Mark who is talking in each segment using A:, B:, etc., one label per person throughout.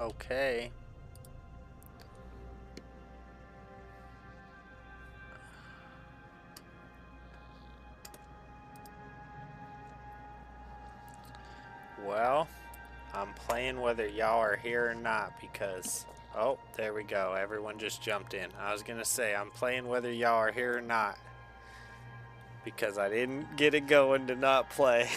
A: Okay. Well, I'm playing whether y'all are here or not because... Oh, there we go. Everyone just jumped in. I was going to say, I'm playing whether y'all are here or not because I didn't get it going to not play.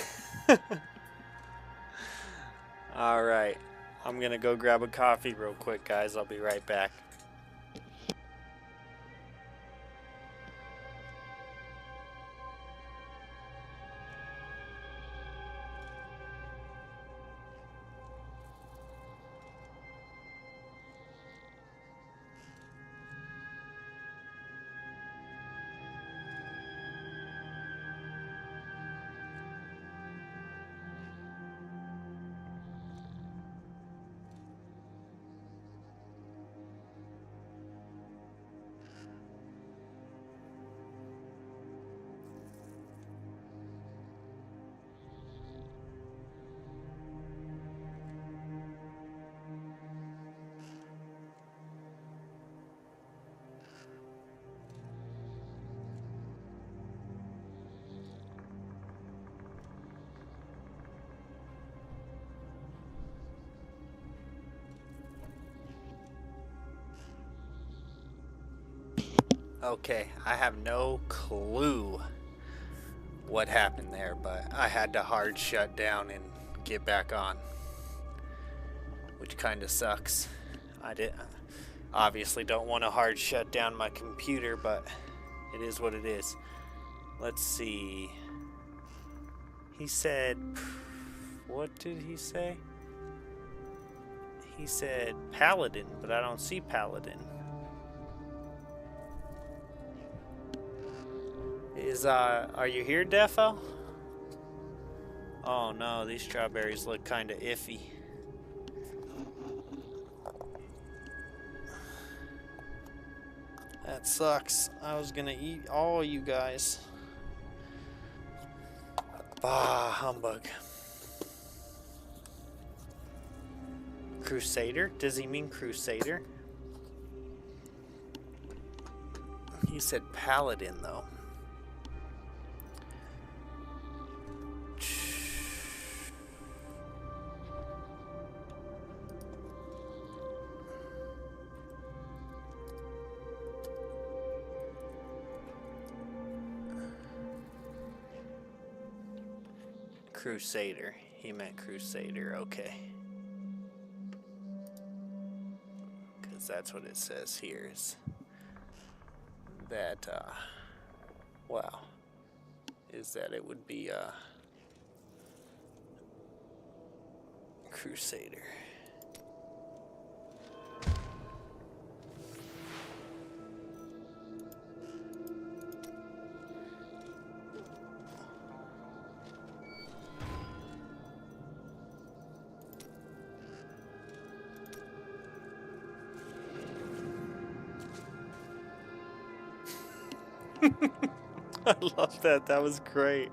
A: Alright. I'm going to go grab a coffee real quick, guys. I'll be right back. Okay, I have no clue what happened there, but I had to hard shut down and get back on, which kind of sucks. I obviously don't want to hard shut down my computer, but it is what it is. Let's see. He said, what did he say? He said Paladin, but I don't see Paladin. Are you here, Defo? Oh no, these strawberries look kinda iffy. That sucks. I was gonna eat all you guys. Bah, humbug. Crusader? Does he mean Crusader? He said Paladin, though. Crusader. He meant Crusader, okay. Because that's what it says here is that, well, is that it would be a Crusader. I love that. That was great.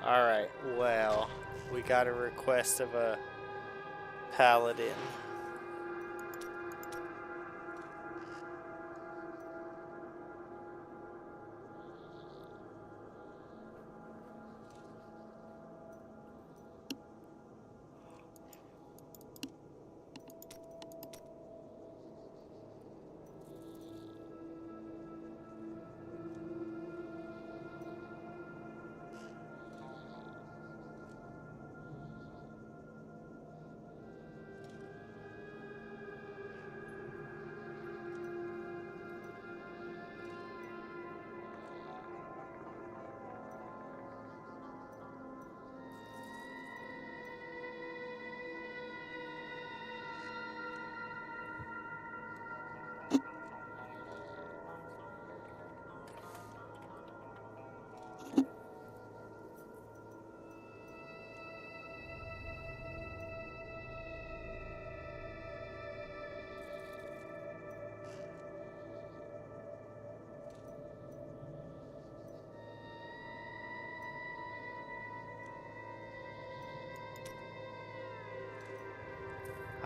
A: Alright, well, we got a request of a paladin.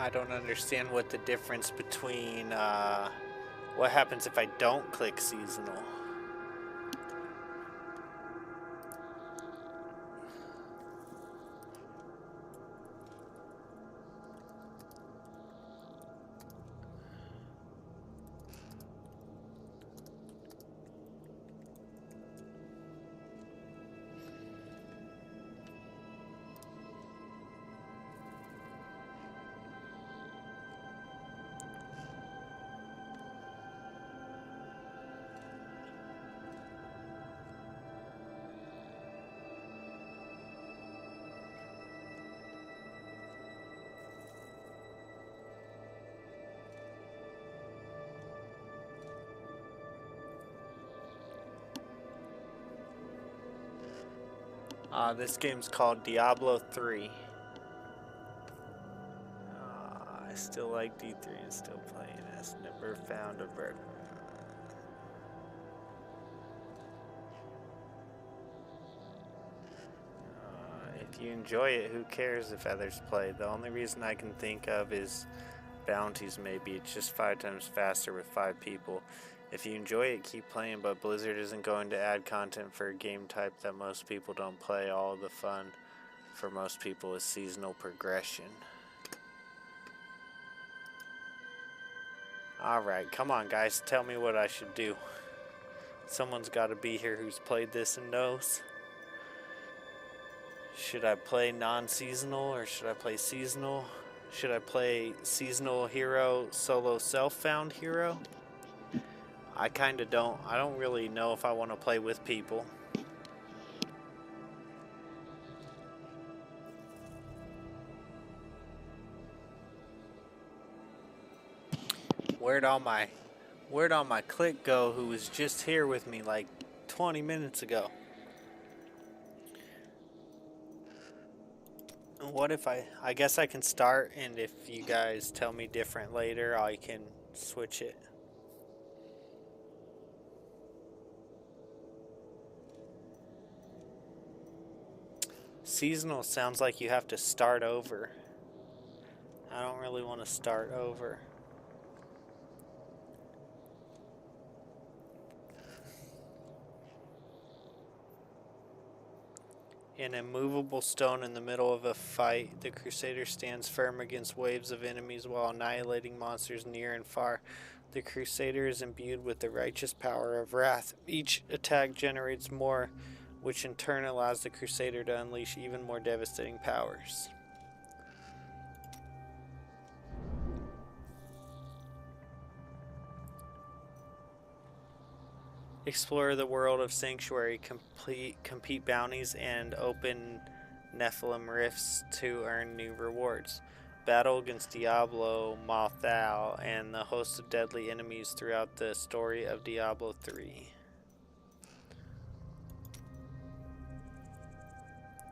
A: I don't understand what the difference between what happens if I don't click seasonal. This game's called Diablo 3. I still like D3 and still playing as never found a bird. If you enjoy it, who cares if others play? The only reason I can think of is bounties maybe. It's just 5 times faster with 5 people. If you enjoy it, keep playing, but Blizzard isn't going to add content for a game type that most people don't play. All of the fun for most people is seasonal progression. Alright, come on guys, tell me what I should do. Someone's got to be here who's played this and knows. Should I play non-seasonal or should I play seasonal? Should I play seasonal hero, solo self-found hero? I don't really know if I want to play with people. Where'd all my click go who was just here with me like 20 minutes ago? What if I guess I can start, and if you guys tell me different later, I can switch it. Seasonal sounds like you have to start over. I don't really want to start over. An immovable stone in the middle of a fight, the Crusader stands firm against waves of enemies while annihilating monsters near and far. The Crusader is imbued with the righteous power of wrath. Each attack generates more, which in turn allows the Crusader to unleash even more devastating powers. Explore the world of Sanctuary, compete bounties, and open Nephilim rifts to earn new rewards. Battle against Diablo, Mothal, and the host of deadly enemies throughout the story of Diablo 3.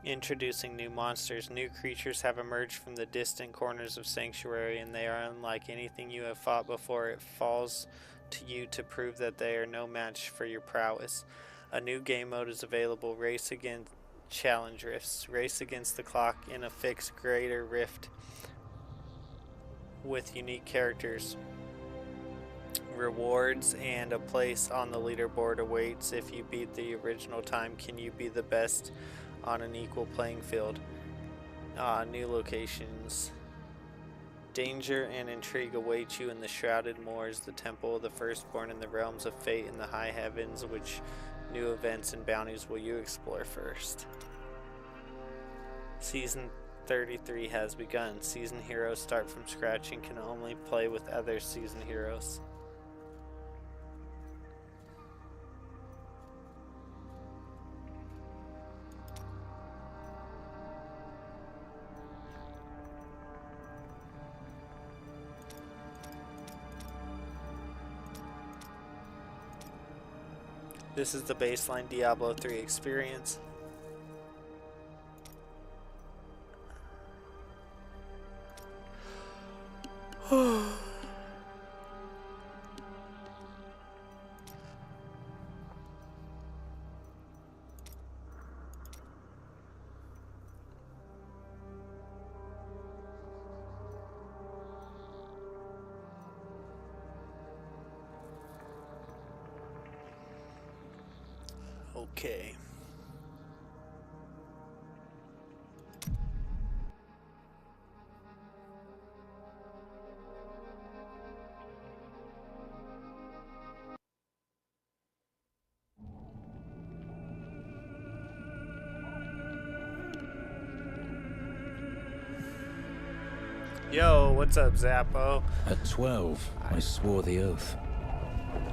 A: Introducing new monsters. New creatures have emerged from the distant corners of Sanctuary, and they are unlike anything you have fought before. It falls to you to prove that they are no match for your prowess. A new game mode is available. Race against challenge rifts. Race against the clock in a fixed greater rift with unique characters. Rewards and a place on the leaderboard awaits. If you beat the original time, can you be the best on an equal playing field? New locations. Danger and intrigue await you in the Shrouded Moors, the Temple of the Firstborn, in the realms of fate in the high heavens. Which new events and bounties will you explore first? Season 33 has begun. Season heroes start from scratch and can only play with other season heroes. This is the baseline Diablo 3 experience. Okay. Yo, what's up, Zappo?
B: At 12, I swore the oath.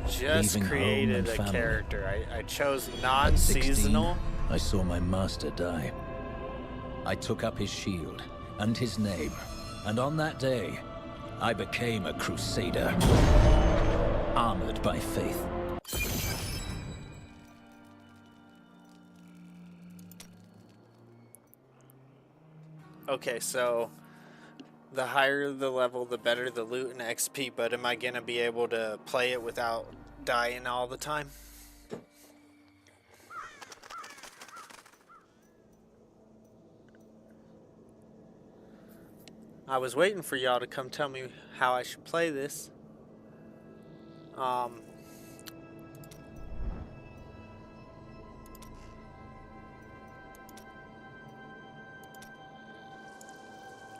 A: Just
B: Leaving home
A: created
B: and
A: a
B: family.
A: character. I chose
B: At 16,
A: non-seasonal.
B: I saw my master die. I took up his shield and his name, and on that day, I became a crusader, armored by faith.
A: Okay, so the higher the level, the better the loot and XP, but am I gonna be able to play it without dying all the time? I was waiting for y'all to come tell me how I should play this.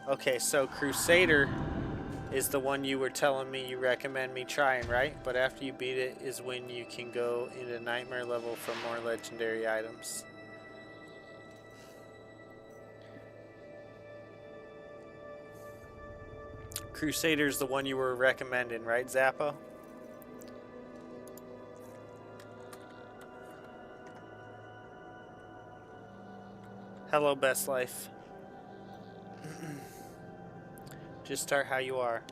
A: Okay, so Crusader is the one you were telling me you recommend me trying, right? But after you beat it is when you can go into Nightmare level for more legendary items. Crusader's the one you were recommending, right, Zappo? Hello, Best Life. Just start how you are.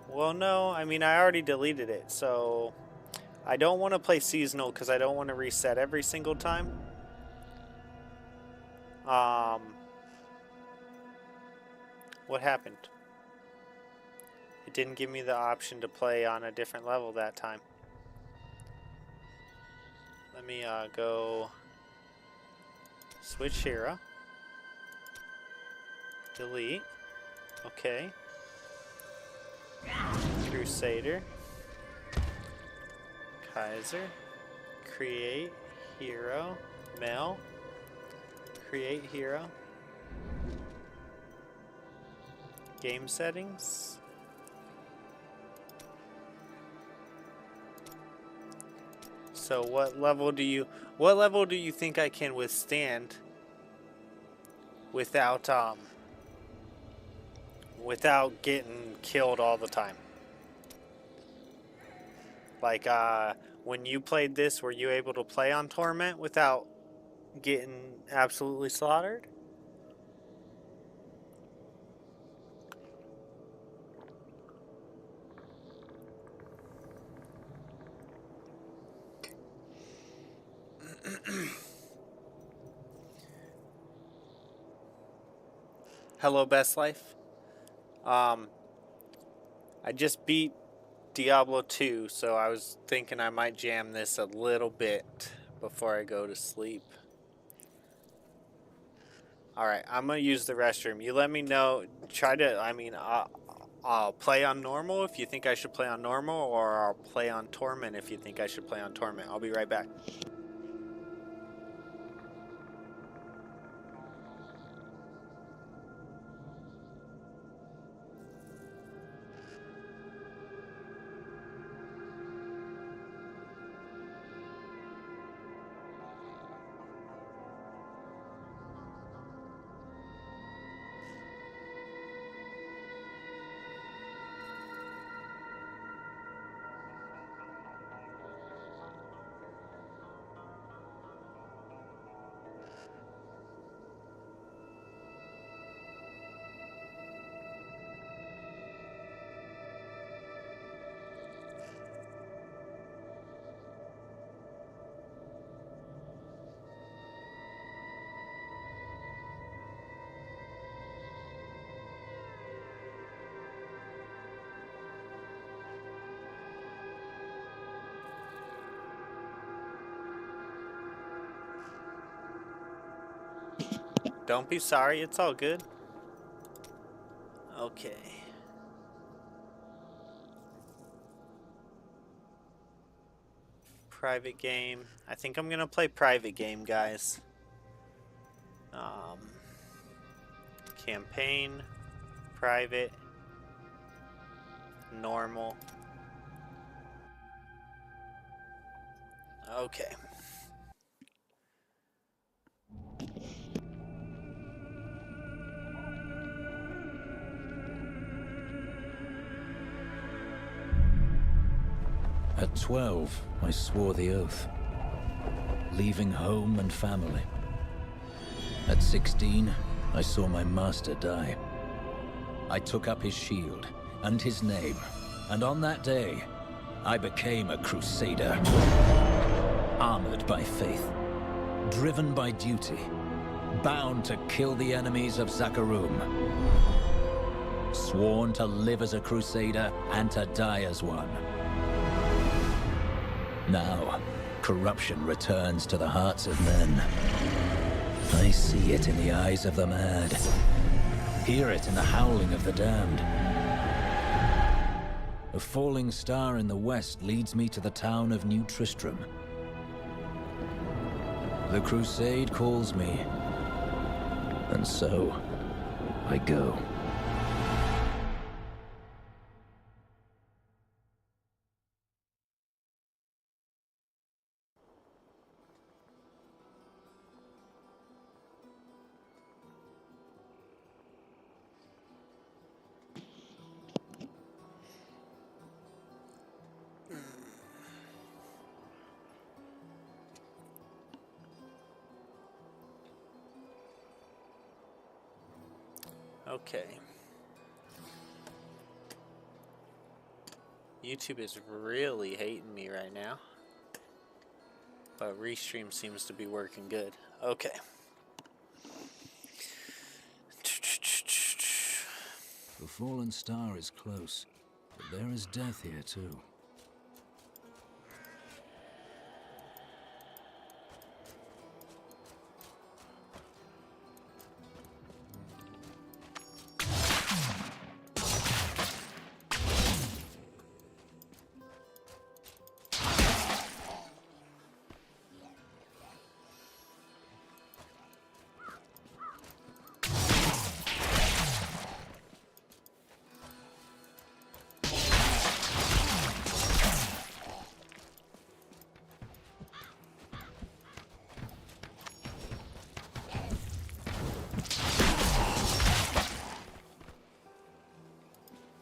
A: Well, no, I mean, I already deleted it, so I don't want to play seasonal because I don't want to reset every single time. What happened? It didn't give me the option to play on a different level that time. Let me go switch hero. Delete. Okay. Crusader. Kaiser. Create hero. Mel. Create hero. Game settings. So what level do you think I can withstand without getting killed all the time? Like when you played this, were you able to play on Torment without getting absolutely slaughtered? Hello, Best Life. I just beat Diablo 2, so I was thinking I might jam this a little bit before I go to sleep. Alright, I'm going to use the restroom. You let me know. I'll play on normal if you think I should play on normal, or I'll play on Torment if you think I should play on Torment. I'll be right back. Don't be sorry, it's all good. Okay. Private game. I think I'm gonna play private game, guys. Campaign, private, normal. Okay.
B: At 12, I swore the oath, leaving home and family. At 16, I saw my master die. I took up his shield and his name, and on that day, I became a crusader. Armored by faith, driven by duty, bound to kill the enemies of Zakarum. Sworn to live as a crusader and to die as one. Now, corruption returns to the hearts of men. I see it in the eyes of the mad. Hear it in the howling of the damned. A falling star in the west leads me to the town of New Tristram. The crusade calls me, and so I go.
A: Okay. YouTube is really hating me right now. But Restream seems to be working good. Okay.
B: The fallen star is close, but there is death here too.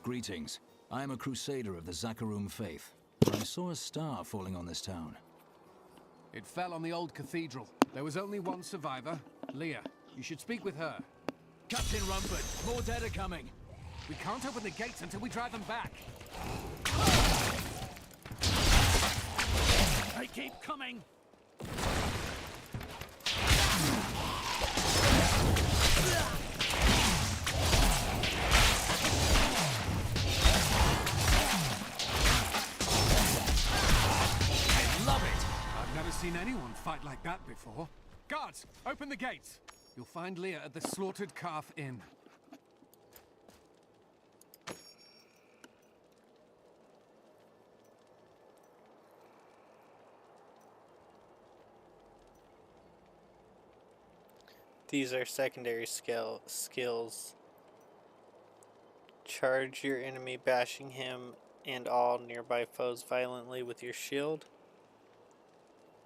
B: Greetings. I am a crusader of the Zakarum faith. I saw a star falling on this town.
C: It fell on the old cathedral. There was only one survivor, Leah. You should speak with her.
B: Captain Rumford, more dead are coming.
C: We can't open the gates until we drive them back.
B: They keep coming!
C: Seen anyone fight like that before. Guards, open the gates. You'll find Leah at the Slaughtered Calf Inn.
A: These are secondary skills. Charge your enemy, bashing him and all nearby foes violently with your shield.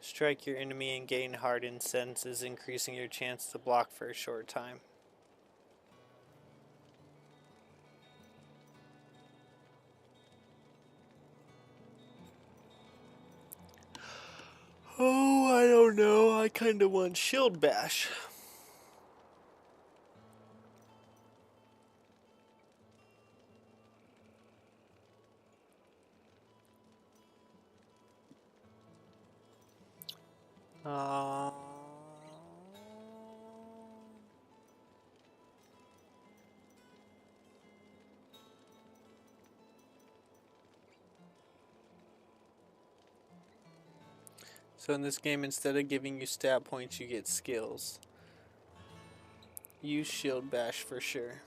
A: Strike your enemy and gain hardened senses, increasing your chance to block for a short time. Oh, I don't know. I kind of want shield bash. So in this game, instead of giving you stat points, you get skills. Use shield bash for sure.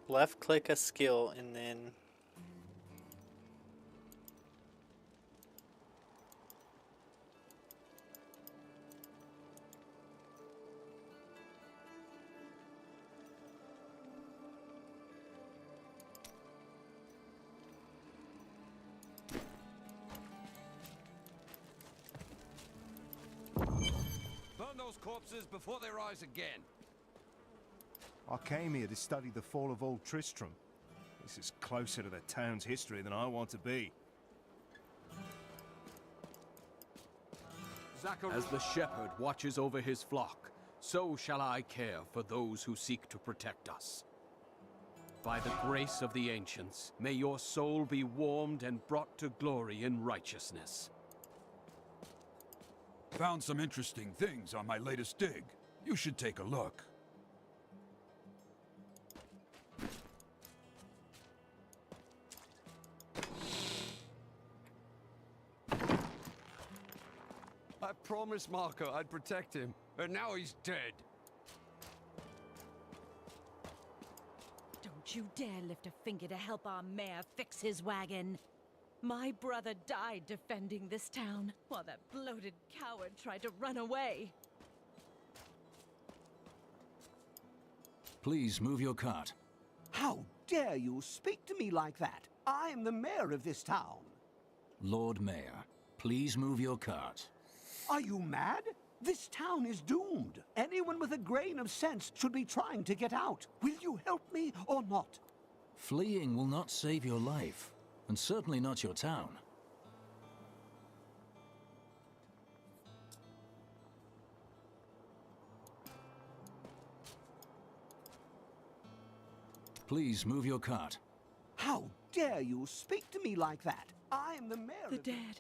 A: Left click a skill and then
D: Burn those corpses before they rise again.
E: I came here to study the fall of old Tristram. This is closer to the town's history than I want to be.
D: As the shepherd watches over his flock, so shall I care for those who seek to protect us. By the grace of the ancients, may your soul be warmed and brought to glory in righteousness.
F: Found some interesting things on my latest dig. You should take a look.
D: I promised Marco I'd protect him, and now he's dead.
G: Don't you dare lift a finger to help our mayor fix his wagon. My brother died defending this town, while that bloated coward tried to run away.
B: Please move your cart.
H: How dare you speak to me like that? I am the mayor of this town.
B: Lord Mayor, please move your cart.
H: Are you mad? This town is doomed. Anyone with a grain of sense should be trying to get out. Will you help me or not?
B: Fleeing will not save your life, and certainly not your town. Please move your cart.
H: How dare you speak to me like that? I am the mayor
G: The
H: of
G: dead,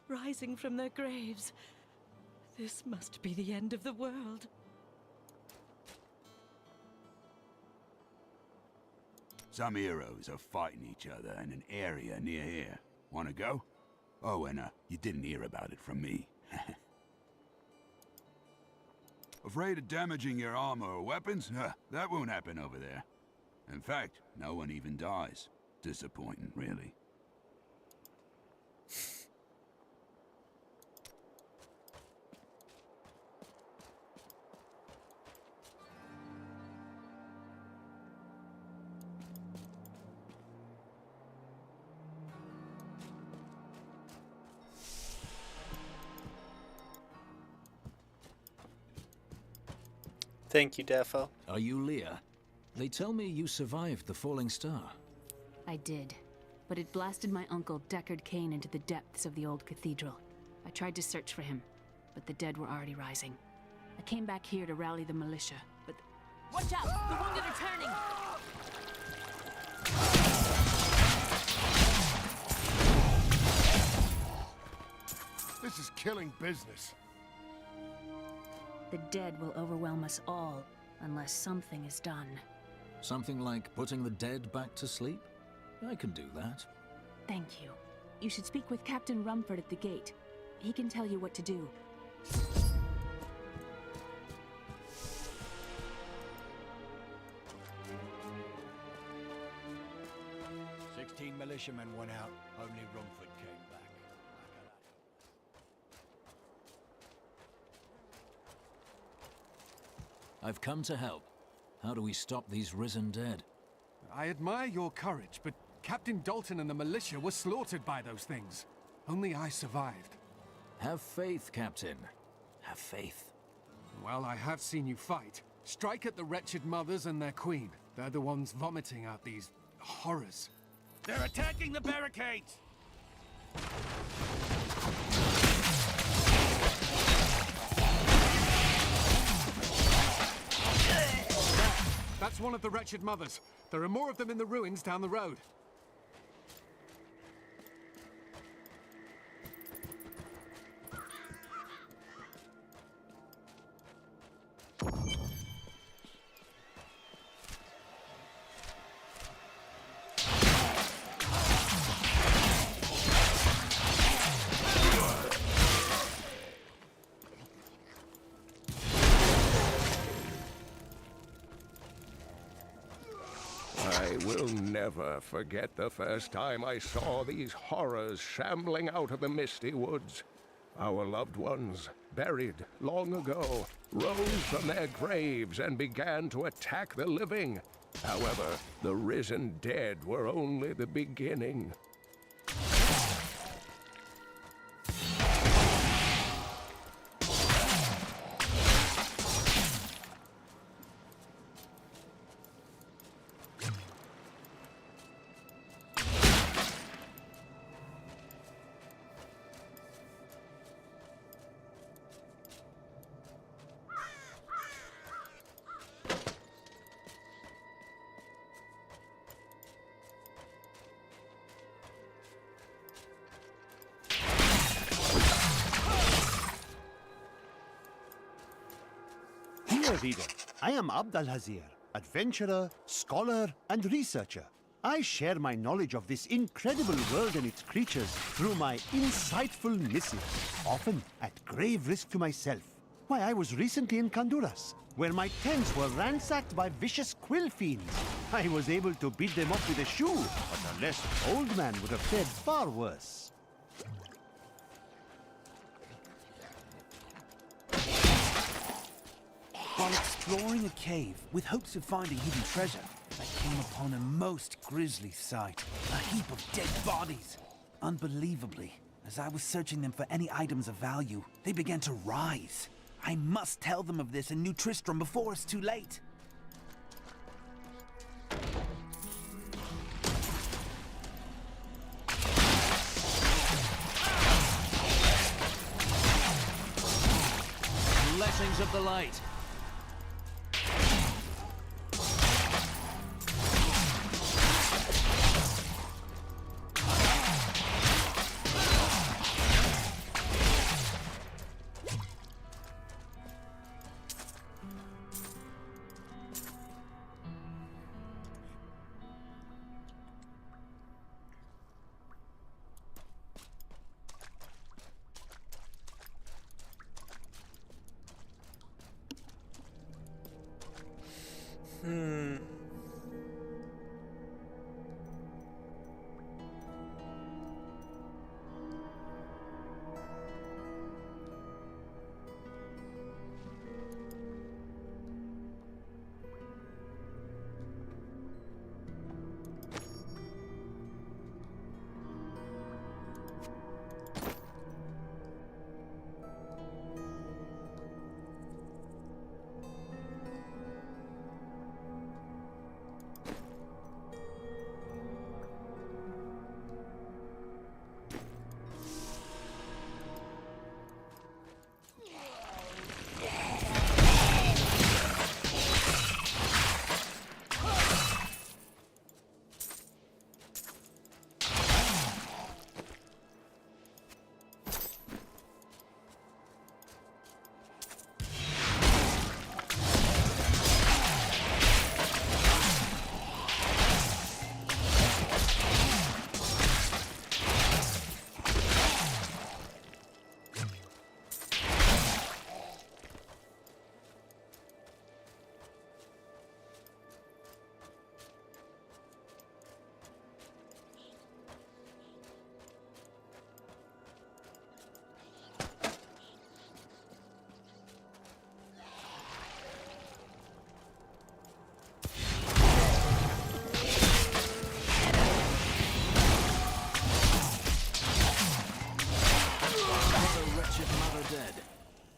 G: rising from their graves. This must be the end of the world.
F: Some heroes are fighting each other in an area near here. Wanna go? Oh, and you didn't hear about it from me. Afraid of damaging your armor or weapons? That won't happen over there. In fact, no one even dies. Disappointing, really.
A: thank you, Defo.
B: Are you Leah? They tell me you survived the falling star.
I: I did, but it blasted my uncle Deckard Cain into the depths of the old cathedral. I tried to search for him, but the dead were already rising. I came back here to rally the militia, but...
G: Watch out! The wounded are turning!
E: This is killing business.
I: The dead will overwhelm us all, unless something is done.
B: Something like putting the dead back to sleep? I can do that.
I: Thank you. You should speak with Captain Rumford at the gate. He can tell you what to do.
J: 16 militiamen went out, only Rumford came back.
B: I've come to help. How do we stop these risen dead?
C: I admire your courage, but Captain Dalton and the militia were slaughtered by those things. Only I survived.
B: Have faith, Captain. Have faith.
C: Well, I have seen you fight. Strike at the wretched mothers and their queen. They're the ones vomiting out these horrors.
D: They're attacking the barricades!
C: That's one of the wretched mothers. There are more of them in the ruins down the road.
H: I
K: will never forget the first time I saw these horrors shambling out of the misty woods. Our loved ones, buried long ago, rose from their graves and began to attack the living. However, the risen dead were only the beginning.
H: Dear reader, I am Abd al-Hazir, adventurer, scholar, and researcher. I share my knowledge of this incredible world and its creatures through my insightful missives, often at grave risk to myself. Why, I was recently in Kanduras, where my tents were ransacked by vicious quill fiends. I was able to beat them up with a shoe, but a less old man would have fared far worse.
L: While exploring a cave with hopes of finding hidden treasure, I came upon a most grisly sight. A heap of dead bodies. Unbelievably, as I was searching them for any items of value, they began to rise. I must tell them of this in New Tristram before it's too late.
B: Blessings of the light.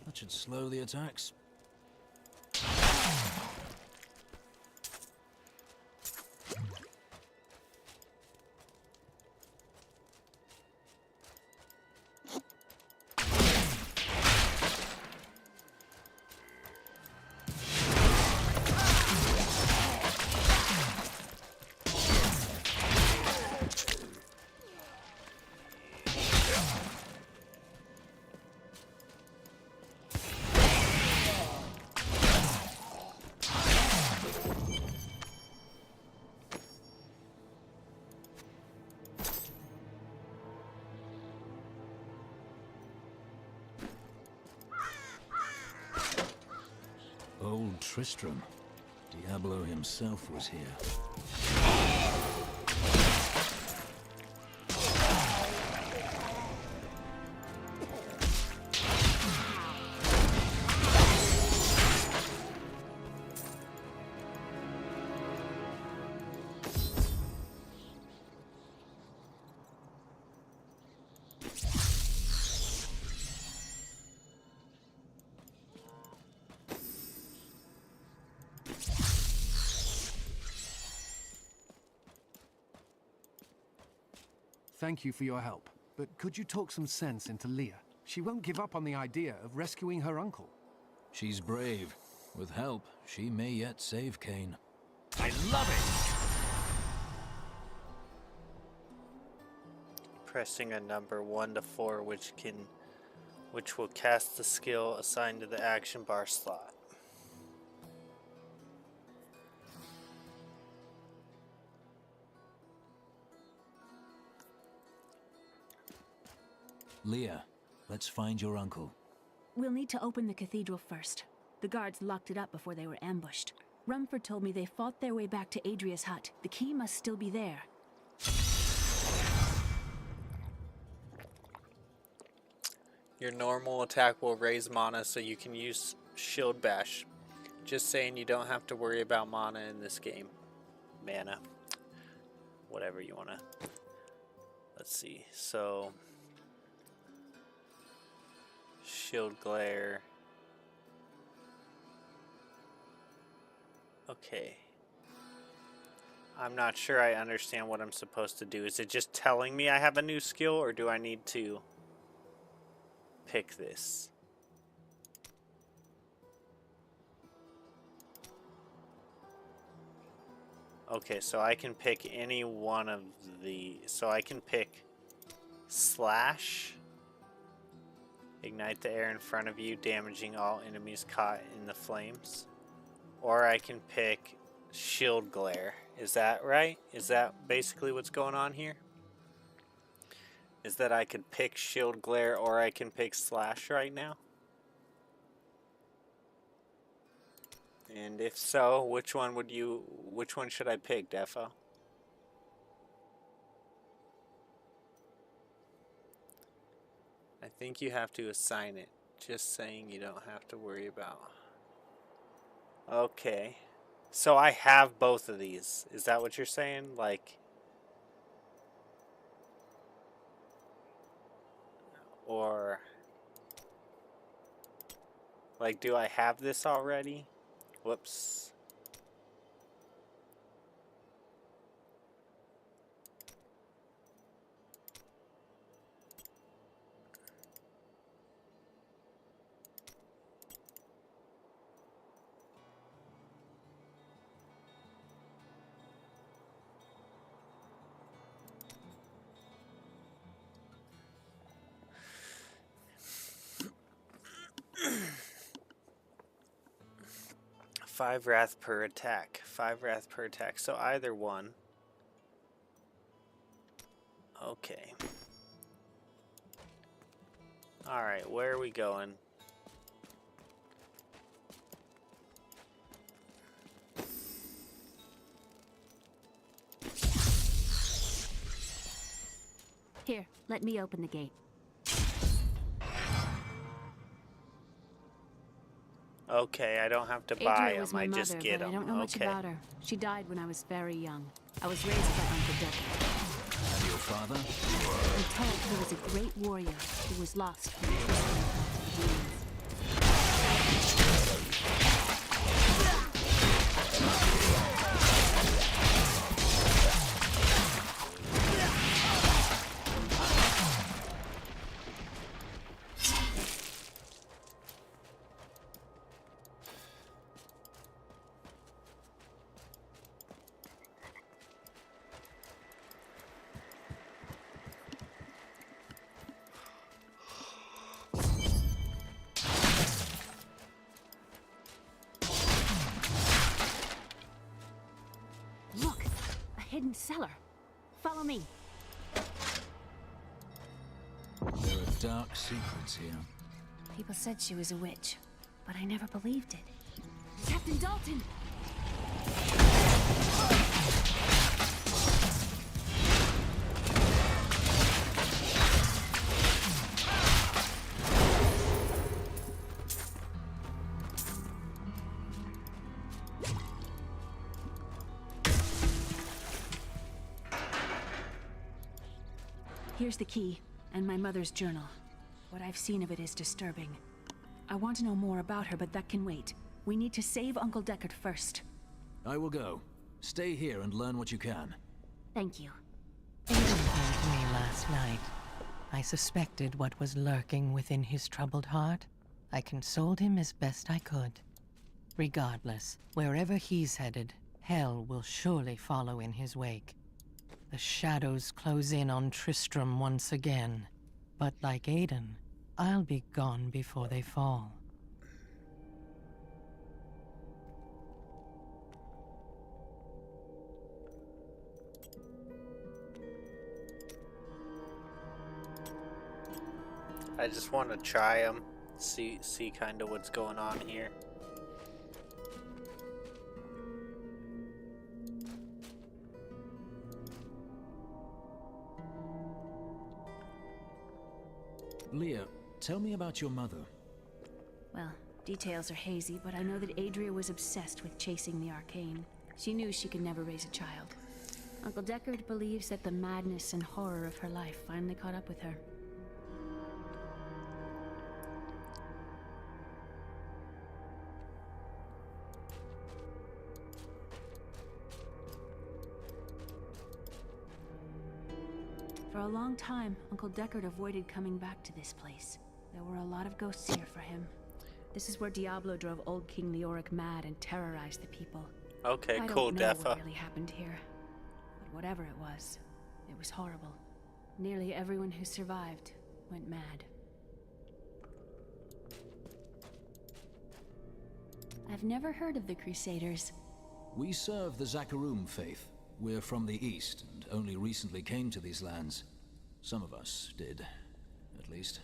B: That should slow the attacks. Old Tristram. Diablo himself was here.
C: Thank you for your help. But could you talk some sense into Leah? She won't give up on the idea of rescuing her uncle.
B: She's brave. With help, she may yet save Kane.
C: I love it!
A: Pressing a number 1 to 4, which will cast the skill assigned to the action bar slot.
B: Leah, let's find your uncle.
I: We'll need to open the cathedral first. The guards locked it up before they were ambushed. Rumford told me they fought their way back to Adria's hut. The key must still be there.
A: Your normal attack will raise mana so you can use Shield Bash. Just saying, you don't have to worry about mana in this game. Mana. Whatever you want to. Let's see. So, Shield Glare. Okay. I'm not sure I understand what I'm supposed to do. Is it just telling me I have a new skill, or do I need to pick this? Okay, so I can pick any one of the... So I can pick Slash. Ignite the air in front of you, damaging all enemies caught in the flames. Or I can pick Shield Glare. Is that right? Is that basically what's going on here? Is that I could pick Shield Glare or I can pick Slash right now? And if so, which one should I pick, Defo? I think you have to assign it. Just saying, you don't have to worry about. Okay. So I have both of these. Is that what you're saying? Like, or like, do I have this already? Whoops. Five wrath per attack. 5 wrath per attack. So either one. Okay. Alright, where are we going?
I: Here, let me open the gate.
A: Okay, I don't have to buy
I: Adria
A: them,
I: was my
A: I
I: mother,
A: just get
I: but
A: them.
I: I don't know much
A: Okay.
I: about her. She died when I was very young. I was raised by Uncle Deckard.
B: And your father?
I: I'm told he was a great warrior who was lost from the twisted hands. Look, a hidden cellar. Follow me.
B: There are dark secrets here.
I: People said she was a witch, but I never believed it. Captain Dalton! Here's the key, and my mother's journal. What I've seen of it is disturbing. I want to know more about her, but that can wait. We need to save Uncle Deckard first.
B: I will go. Stay here and learn what you can.
I: Thank you.
M: Aiden came to me last night. I suspected what was lurking within his troubled heart. I consoled him as best I could. Regardless, wherever he's headed, hell will surely follow in his wake. The shadows close in on Tristram once again. But like Aiden, I'll be gone before they fall.
A: I just want to try them, see kind of what's going on here.
B: Leah, tell me about your mother.
I: Well, details are hazy, but I know that Adria was obsessed with chasing the arcane. She knew she could never raise a child. Uncle Deckard believes that the madness and horror of her life finally caught up with her. For a long time, Uncle Deckard avoided coming back to this place. There were a lot of ghosts here for him. This is where Diablo drove old King Leoric mad and terrorized the people.
A: Okay,
I: I
A: cool,
I: don't know
A: Deffa.
I: what really happened here, but whatever it was horrible. Nearly everyone who survived went mad. I've never heard of the Crusaders.
B: We serve the Zakarum faith. We're from the East, and only recently came to these lands. Some of us did, at least.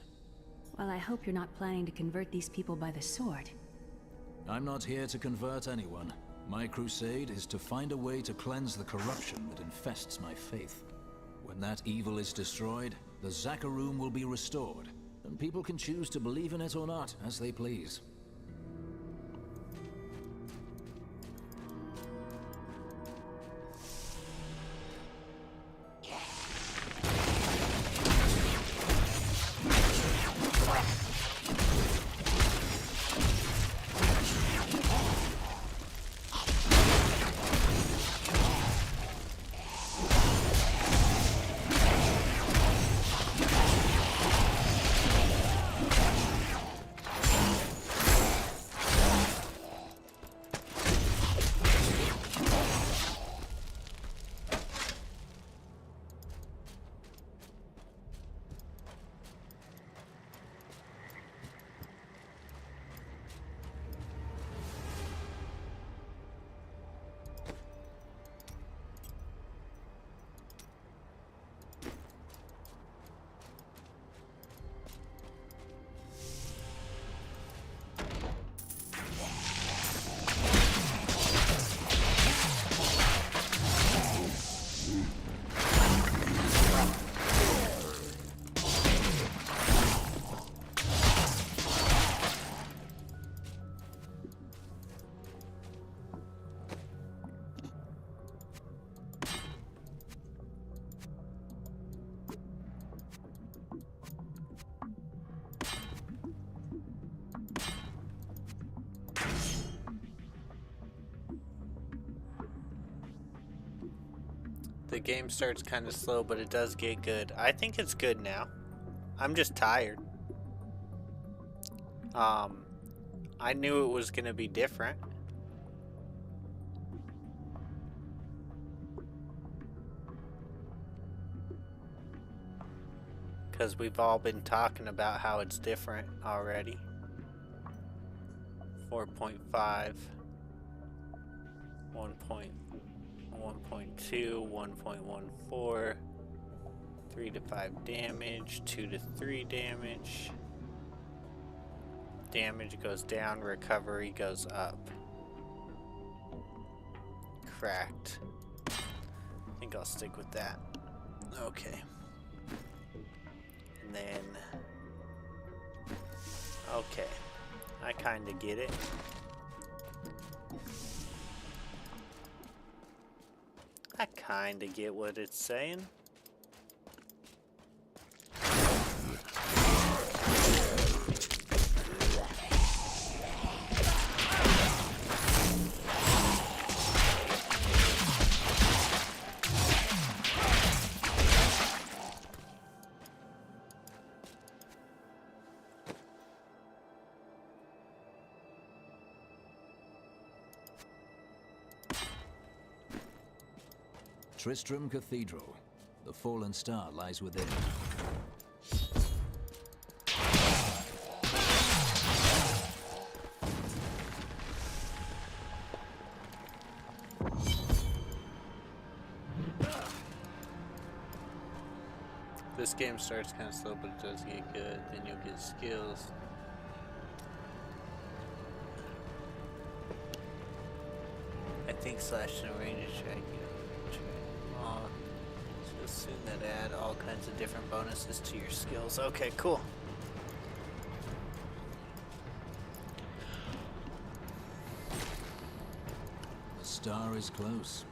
I: Well, I hope you're not planning to convert these people by the sword.
B: I'm not here to convert anyone. My crusade is to find a way to cleanse the corruption that infests my faith. When that evil is destroyed, the Zakarum will be restored, and people can choose to believe in it or not, as they please.
A: The game starts kind of slow, but it does get good. I think it's good now. I'm just tired. I knew it was going to be different. Because we've all been talking about how it's different already. 4.5. 1.2, 1.14, 3 to 5 damage, 2 to 3 damage. Damage goes down, recovery goes up. Cracked. I think I'll stick with that. Okay. And then... okay. I kinda get it. I kinda get what it's saying.
B: Tristram Cathedral. The fallen star lies within.
A: This game starts kind of slow, but it does get good. Then you'll get skills. I think slash and range check. So soon that add all kinds of different bonuses to your skills. Okay, cool.
B: The star is close.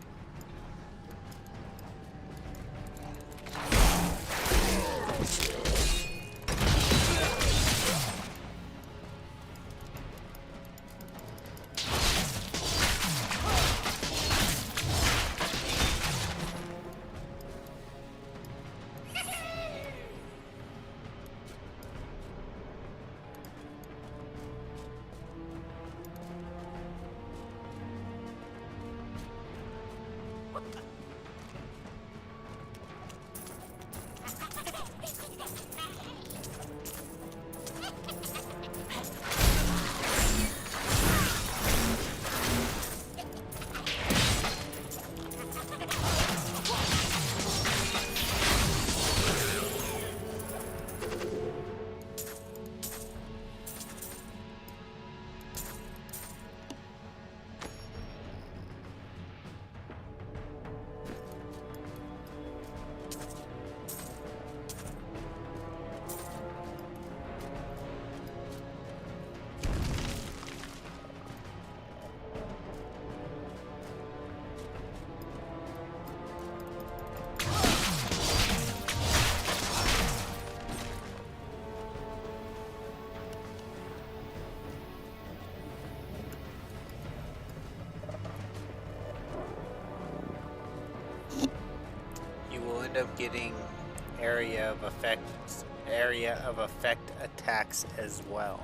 A: End up getting area of effect attacks as well.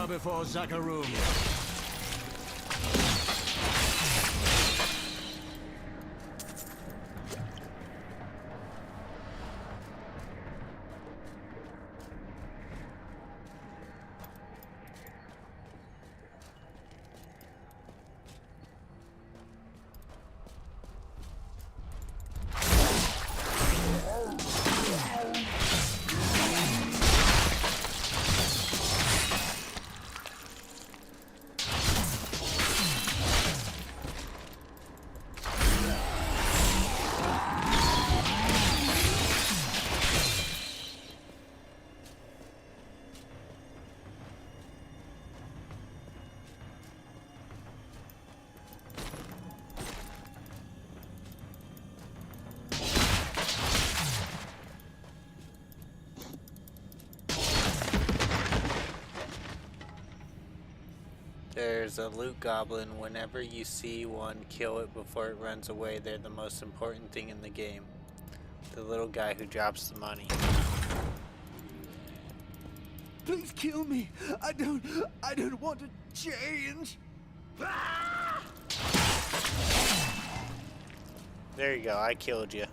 J: Before Zakarum.
A: There's a loot goblin. Whenever you see one, kill it before it runs away. They're the most important thing in the game. The little guy who drops the money.
L: Please kill me. I don't want to change.
A: There you go. I killed you.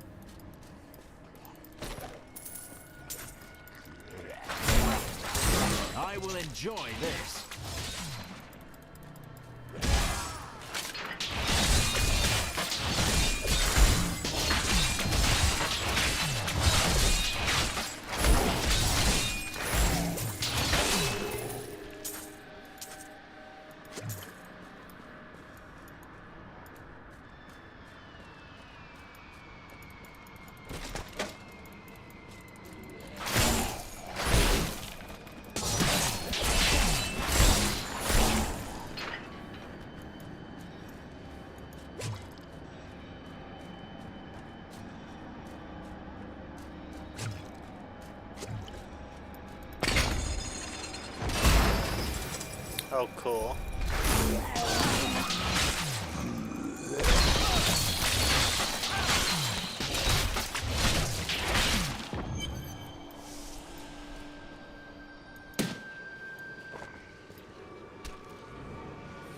J: I will enjoy this.
A: Oh, cool.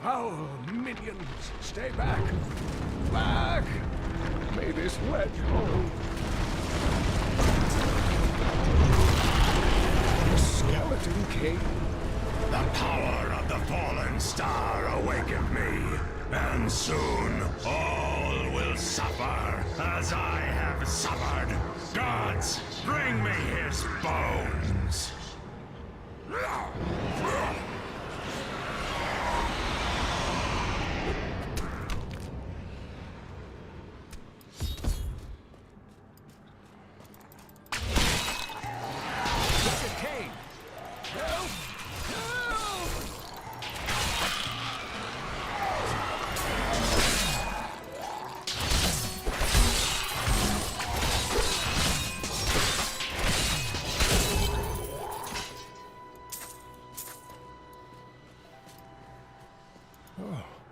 K: Foul minions, stay back! Back! May this ledge hold. The Skeleton King.
N: The power of the fallen star awakened me, and soon all will suffer as I have suffered. Gods, bring me his bones!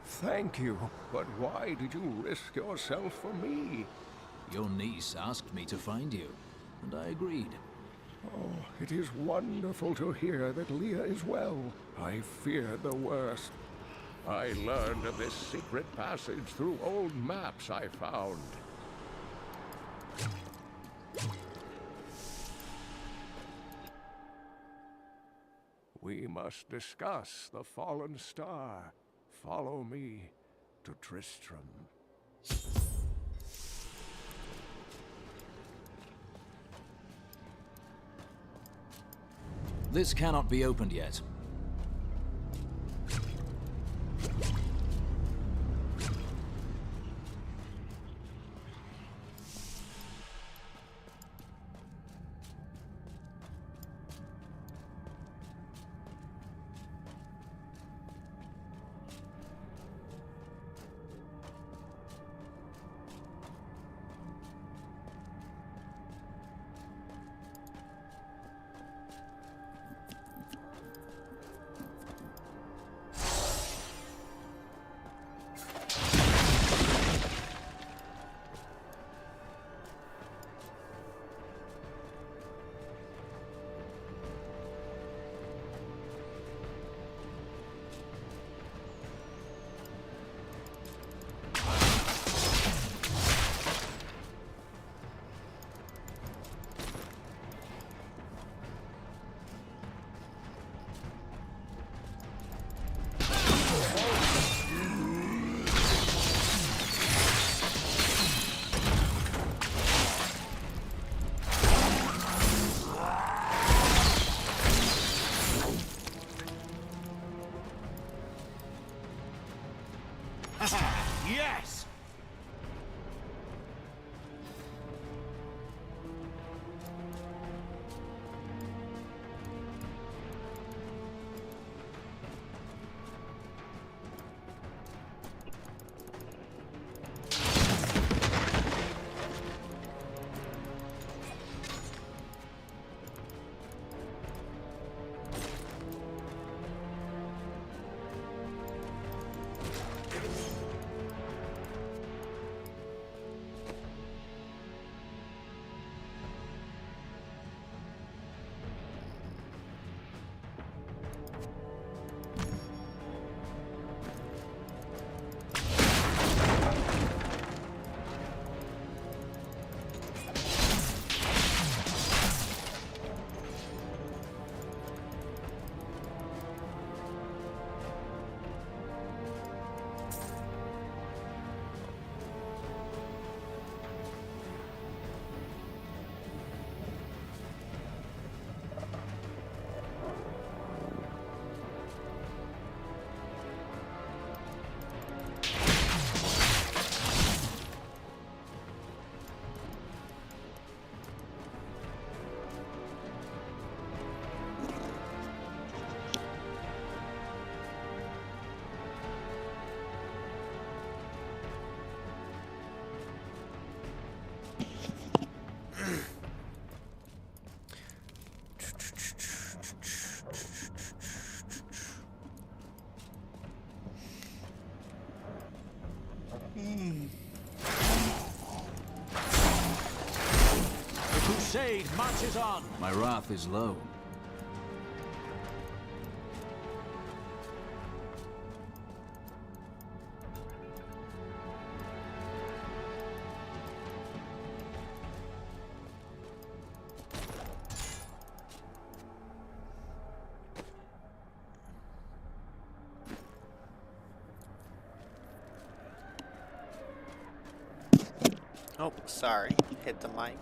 K: Thank you, but why did you risk yourself for me?
B: Your niece asked me to find you, and I agreed.
K: Oh, it is wonderful to hear that Leah is well. I feared the worst. I learned of this secret passage through old maps I found. We must discuss the fallen star. Follow me to Tristram.
B: This cannot be opened yet. crusade marches on. My wrath is low.
A: Oh, sorry. Hit the mic.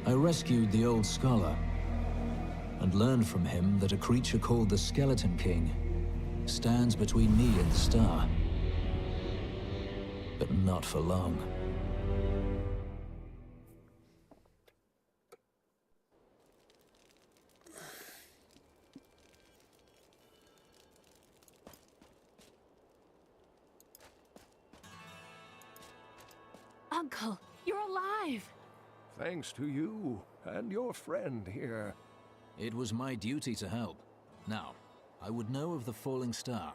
B: I rescued the old scholar, and learned from him that a creature called the Skeleton King stands between me and the star. But not for long.
I: Uncle, you're alive!
K: Thanks to you and your friend here.
B: It was my duty to help. Now, I would know of the falling star.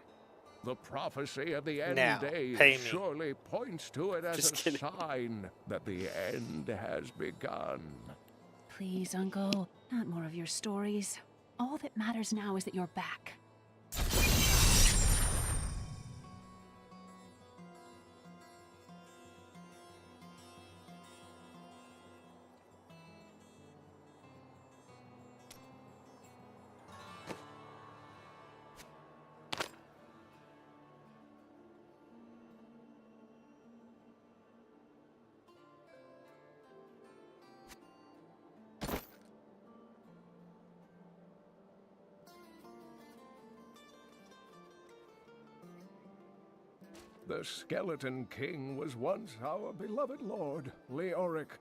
K: The prophecy of the end
A: Now,
K: days
A: pay me.
K: surely points to it as
A: Just
K: a
A: kidding.
K: sign that the end has begun.
I: Please, Uncle, not more of your stories. All that matters now is that you're back.
K: The Skeleton King was once our beloved lord, Leoric.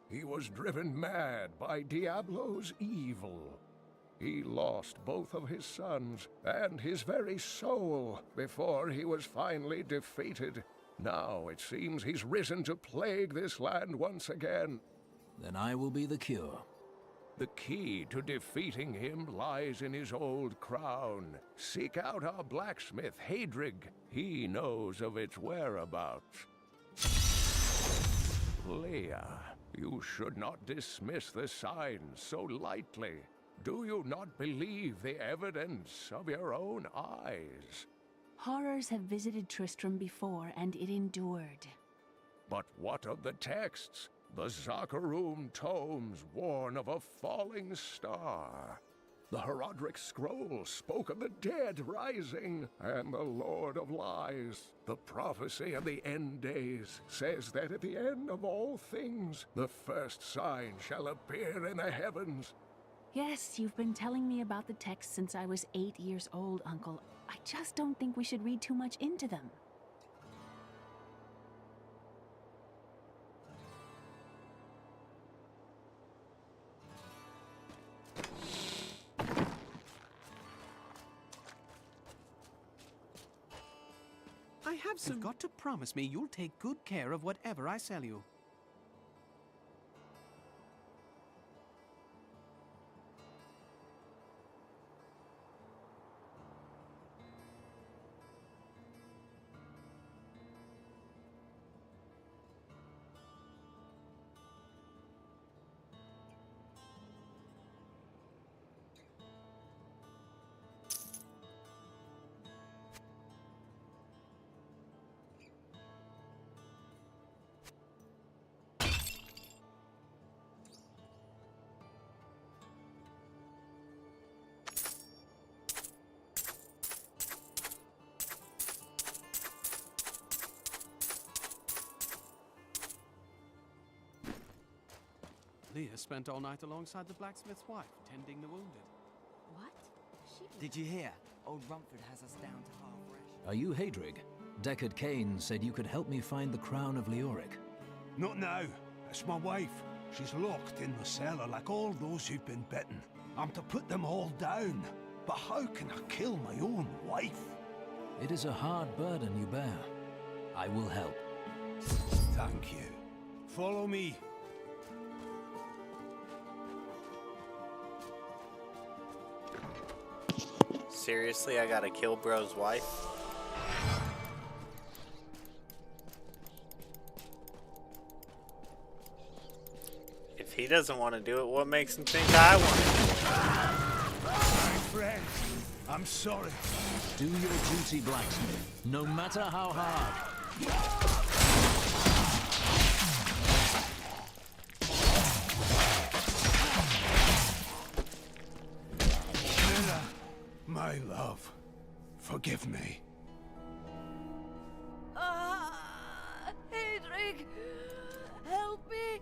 K: He was driven mad by Diablo's evil. He lost both of his sons and his very soul before he was finally defeated. Now it seems he's risen to plague this land once again.
B: Then I will be the cure.
K: The key to defeating him lies in his old crown. Seek out our blacksmith, Hadrig. He knows of its whereabouts. Leia, you should not dismiss the signs so lightly. Do you not believe the evidence of your own eyes?
I: Horrors have visited Tristram before, and it endured.
K: But what of the texts? The Zakharum tomes warn of a falling star. The Herodric scroll spoke of the dead rising and the Lord of Lies. The prophecy of the end days says that at the end of all things, the first sign shall appear in the heavens.
I: Yes, you've been telling me about the texts since I was 8 years old, Uncle. I just don't think we should read too much into them.
L: I have some... You've got to promise me you'll take good care of whatever I sell you. Leah spent all night alongside the blacksmith's wife, tending the wounded.
I: What?
J: Did you hear? Old Rumford has us down to half rash.
B: Are you Hadrig? Deckard Cain said you could help me find the crown of Leoric.
E: Not now. It's my wife. She's locked in the cellar like all those who've been bitten. I'm to put them all down. But how can I kill my own wife?
B: It is a hard burden you bear. I will help.
E: Thank you. Follow me.
A: Seriously, I gotta kill bro's wife? If he doesn't want to do it, what makes him think I want to?
E: My friend, I'm sorry.
B: Do your duty, blacksmith, no matter how hard.
E: My love, forgive me.
G: Hadrig, help me.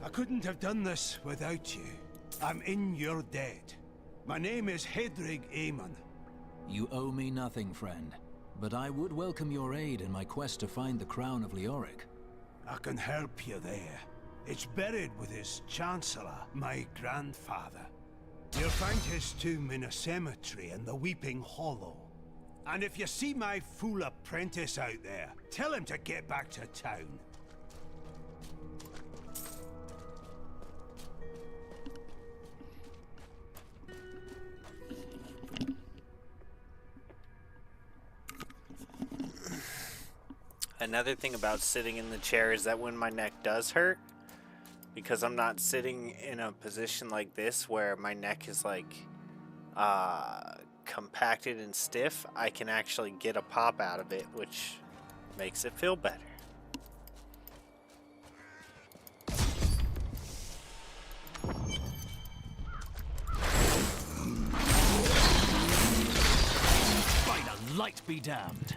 E: I couldn't have done this without you. I'm in your debt. My name is Hadrig Aemon.
B: You owe me nothing, friend. But I would welcome your aid in my quest to find the crown of Leoric.
E: I can help you there. It's buried with his Chancellor, my grandfather. You'll find his tomb in a cemetery in the Weeping Hollow. And if you see my fool apprentice out there, tell him to get back to town.
A: Another thing about sitting in the chair is that when my neck does hurt, because I'm not sitting in a position like this where my neck is like compacted and stiff, I can actually get a pop out of it, which makes it feel better.
B: By the light be damned.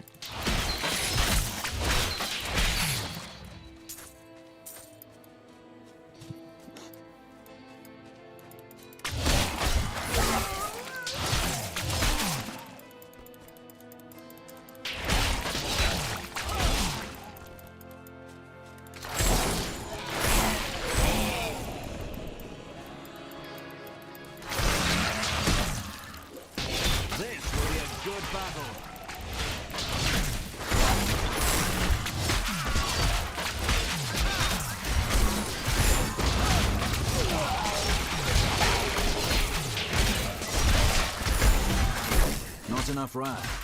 B: Not enough wrath.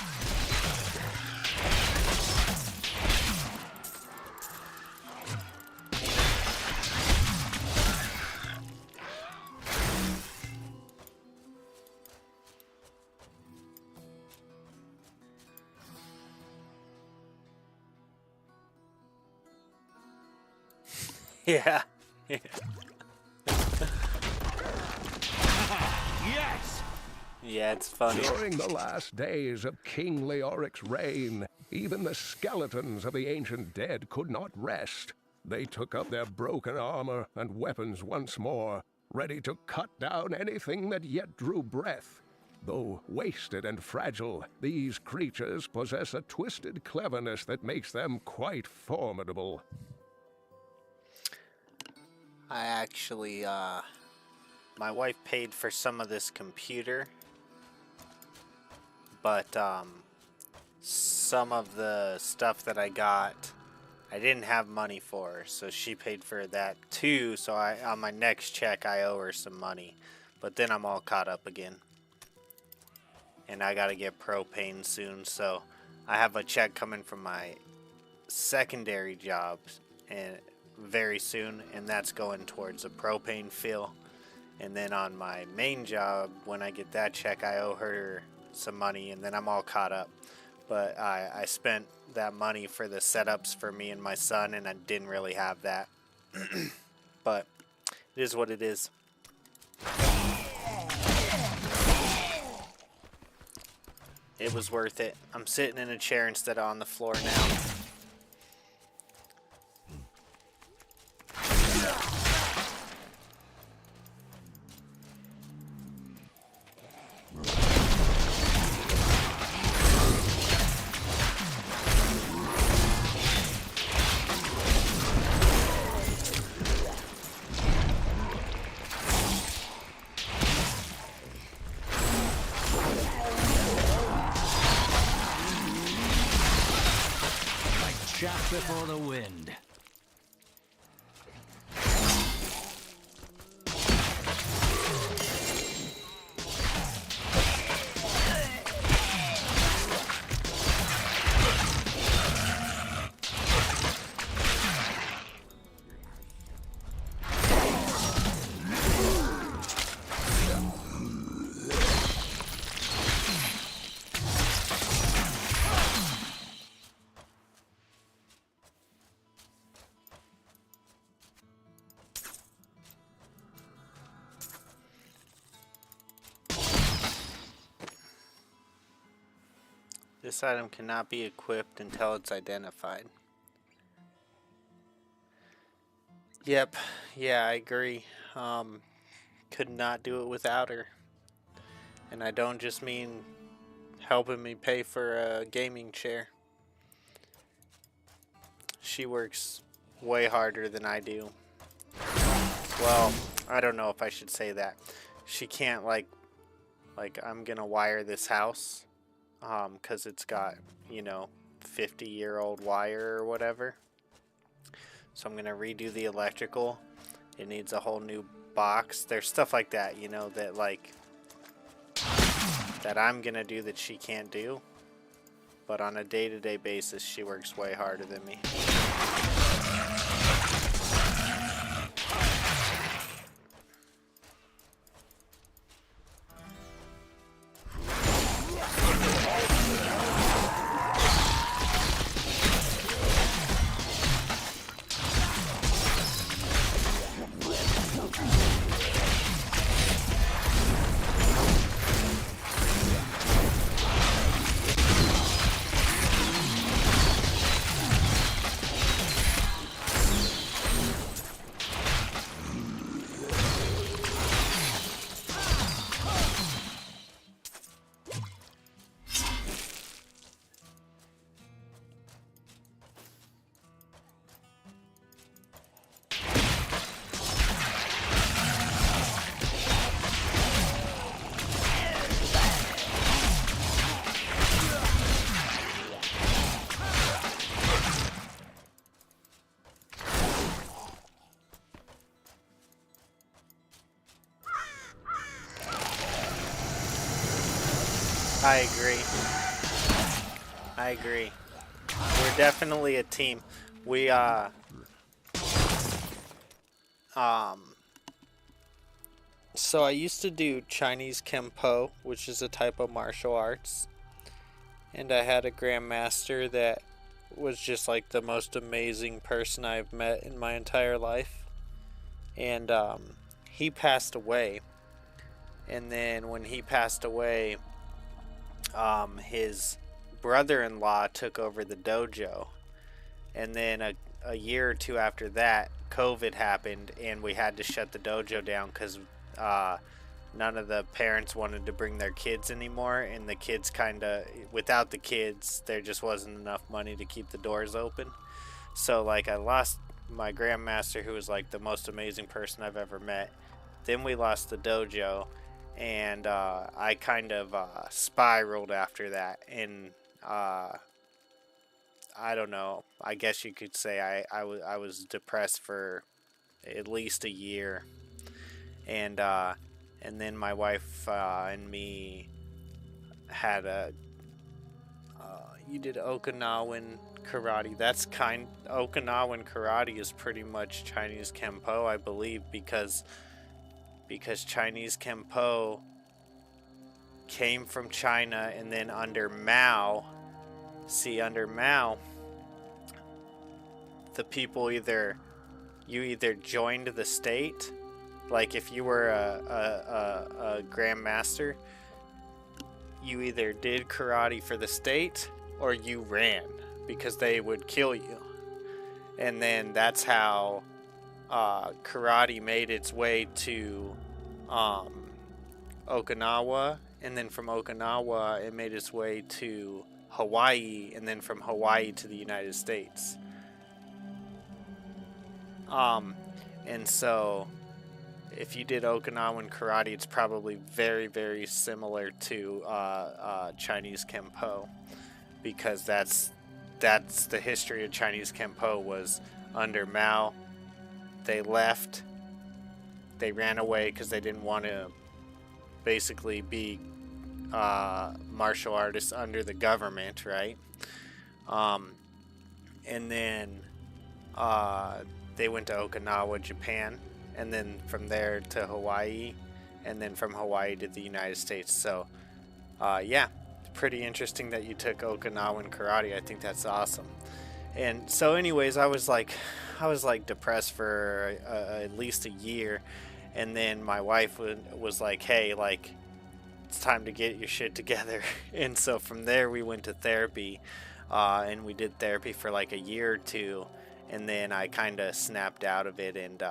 A: Yeah.
K: Yes!
A: Yeah, it's funny.
K: During the last days of King Leoric's reign, even the skeletons of the ancient dead could not rest. They took up their broken armor and weapons once more, ready to cut down anything that yet drew breath. Though wasted and fragile, these creatures possess a twisted cleverness that makes them quite formidable.
A: I actually, my wife paid for some of this computer, but, some of the stuff that I got, I didn't have money for, so she paid for that too, so on my next check, I owe her some money. But then I'm all caught up again. And I gotta get propane soon, so I have a check coming from my secondary jobs and very soon, and that's going towards a propane fill. And then on my main job, when I get that check, I owe her some money, and then I'm all caught up. But I spent that money for the setups for me and my son, and I didn't really have that. But it is what it is. It was worth it. I'm sitting in a chair instead of on the floor now.
B: Chaff before the wind.
A: This item cannot be equipped until it's identified. Yep, yeah, I agree. Could not do it without her. And I don't just mean helping me pay for a gaming chair. She works way harder than I do. Well, I don't know if I should say that. She can't like I'm gonna wire this house. Because it's got, 50-year-old wire or whatever. So I'm going to redo the electrical. It needs a whole new box. There's stuff like that, that I'm going to do that she can't do. But on a day-to-day basis, she works way harder than me. I agree. We're definitely a team. We so I used to do Chinese Kempo, which is a type of martial arts. And I had a grandmaster that was just like the most amazing person I've met in my entire life. And he passed away. And then when he passed away, his brother-in-law took over the dojo. And then a year or two after that, COVID happened, and we had to shut the dojo down because none of the parents wanted to bring their kids anymore, and the kids without the kids, there just wasn't enough money to keep the doors open. So, like, I lost my grandmaster, who was, like, the most amazing person I've ever met. Then we lost the dojo, and I kind of spiraled after that, and I don't know, I guess you could say I was depressed for at least a year. And then my wife and me had you did Okinawan karate. Okinawan karate is pretty much Chinese Kempo, I believe, because Chinese Kempo came from China, and then under Mao, the people either joined the state, like if you were a grandmaster, you either did karate for the state or you ran, because they would kill you. And then that's how karate made its way to Okinawa, and then from Okinawa it made its way to Hawaii, and then from Hawaii to the United States. And so if you did Okinawan karate, it's probably very, very similar to Chinese Kempo, because that's the history of Chinese Kempo. Was under Mao, they left, they ran away because they didn't want to basically be martial artists under the government, right? And then they went to Okinawa, Japan, and then from there to Hawaii, and then from Hawaii to the United States. So yeah, pretty interesting that you took Okinawan karate. I think that's awesome. And so anyways, I was like depressed for at least a year, and then my wife was like, hey, like, it's time to get your shit together. And so from there we went to therapy, and we did therapy for like a year or two, and then I kind of snapped out of it, and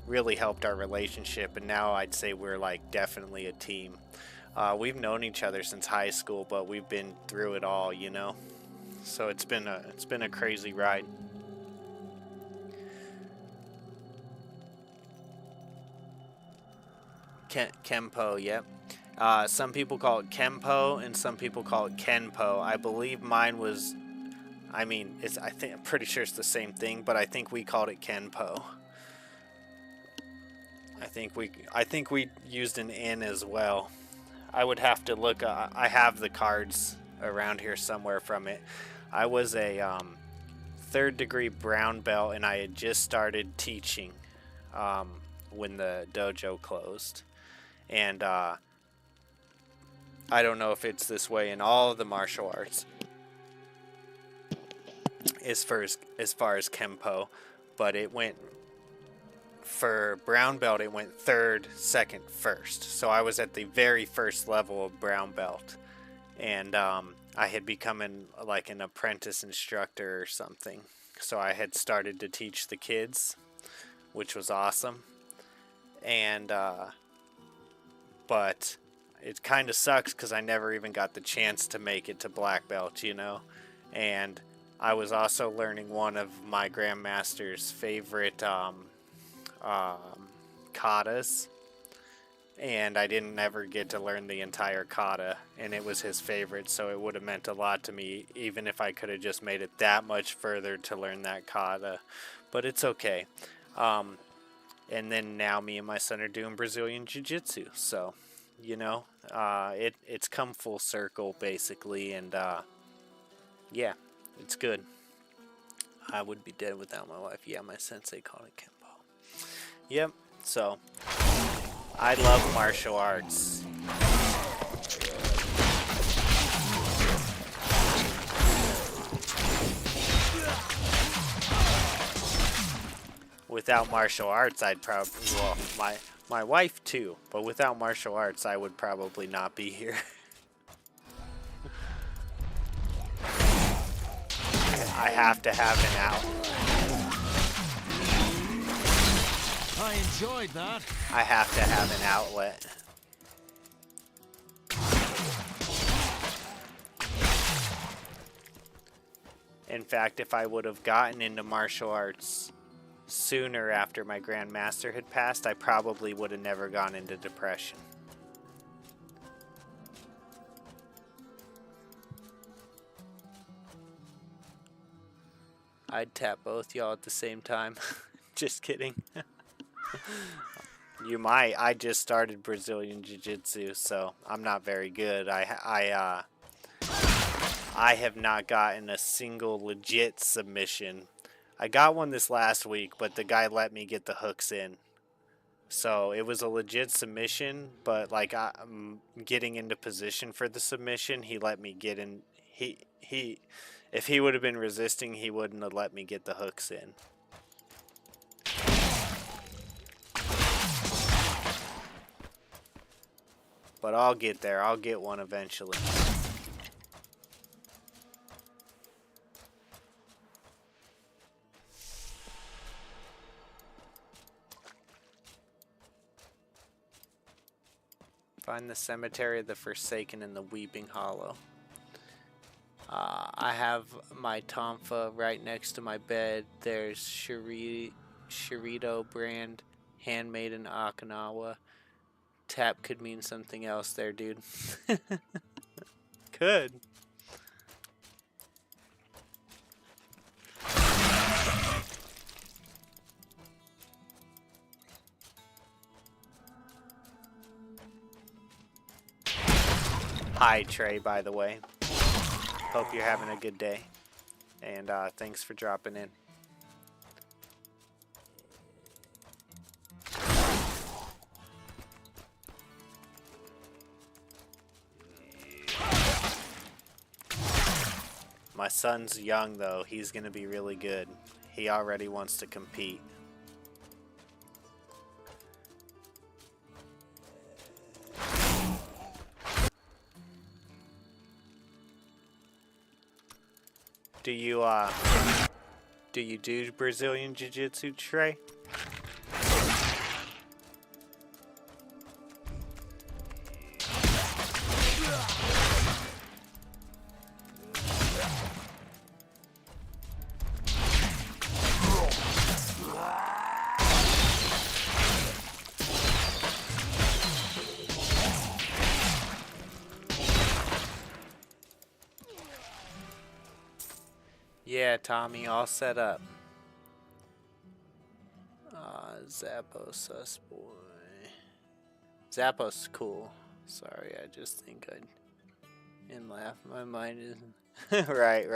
A: really helped our relationship. And now I'd say we're like definitely a team. We've known each other since high school, but we've been through it all, you know. So it's been a crazy ride. Kempo, yep. Some people call it Kempo, and some people call it Kenpo. I believe mine was, I'm pretty sure it's the same thing, but I think we called it Kenpo. I think we used an N as well. I would have to look. I have the cards around here somewhere from it. I was a third degree brown belt, and I had just started teaching when the dojo closed. And I don't know if it's this way in all of the martial arts as far as Kempo, but it went, for brown belt, it went third, second, first. So I was at the very first level of brown belt, and I had become like an apprentice instructor or something. So I had started to teach the kids, which was awesome. And but it kind of sucks because I never even got the chance to make it to black belt, you know. And I was also learning one of my grandmaster's favorite katas, and I didn't ever get to learn the entire kata, and it was his favorite, so it would have meant a lot to me even if I could have just made it that much further to learn that kata. But it's okay. And then now me and my son are doing Brazilian Jiu-Jitsu, so you know, it's come full circle basically, and yeah, it's good. I would be dead without my wife. Yeah, my sensei called it Kempo. Yep, so I love martial arts. without martial arts, I'd probably, well, my wife too, but without martial arts, I would probably not be here. I have to have an out.
J: I enjoyed that.
A: I have to have an outlet. In fact, if I would have gotten into martial arts sooner after my Grandmaster had passed, I probably would have never gone into depression. I'd tap both y'all at the same time. Just kidding. You might. I just started Brazilian Jiu-Jitsu, so I'm not very good. I have not gotten a single legit submission. I got one this last week, but the guy let me get the hooks in. So it was a legit submission, but like I'm getting into position for the submission, he let me get in. If he would have been resisting, he wouldn't have let me get the hooks in. But I'll get there. I'll get one eventually. Find the Cemetery of the Forsaken in the Weeping Hollow. I have my Tonfa right next to my bed. There's Shirito brand, handmade in Okinawa. Tap could mean something else there, dude. Could. Hi, Trey, by the way. Hope you're having a good day. And thanks for dropping in. My son's young, though. He's going to be really good. He already wants to compete. Do you do Brazilian Jiu-Jitsu, Trey? Yeah, Tommy, all set up. Zappos, sus boy. Zappos cool. Sorry, I just think I'd and laugh. My mind is right.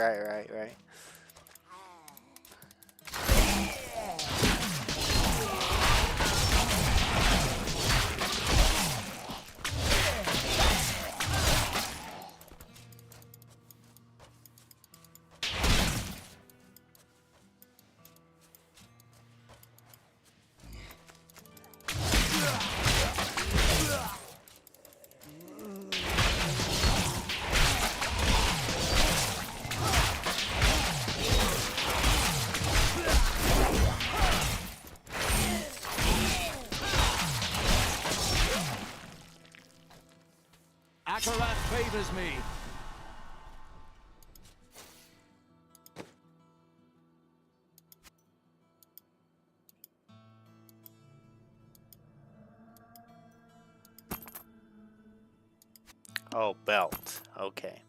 J: Akarat favors me.
A: Oh, belt. Okay.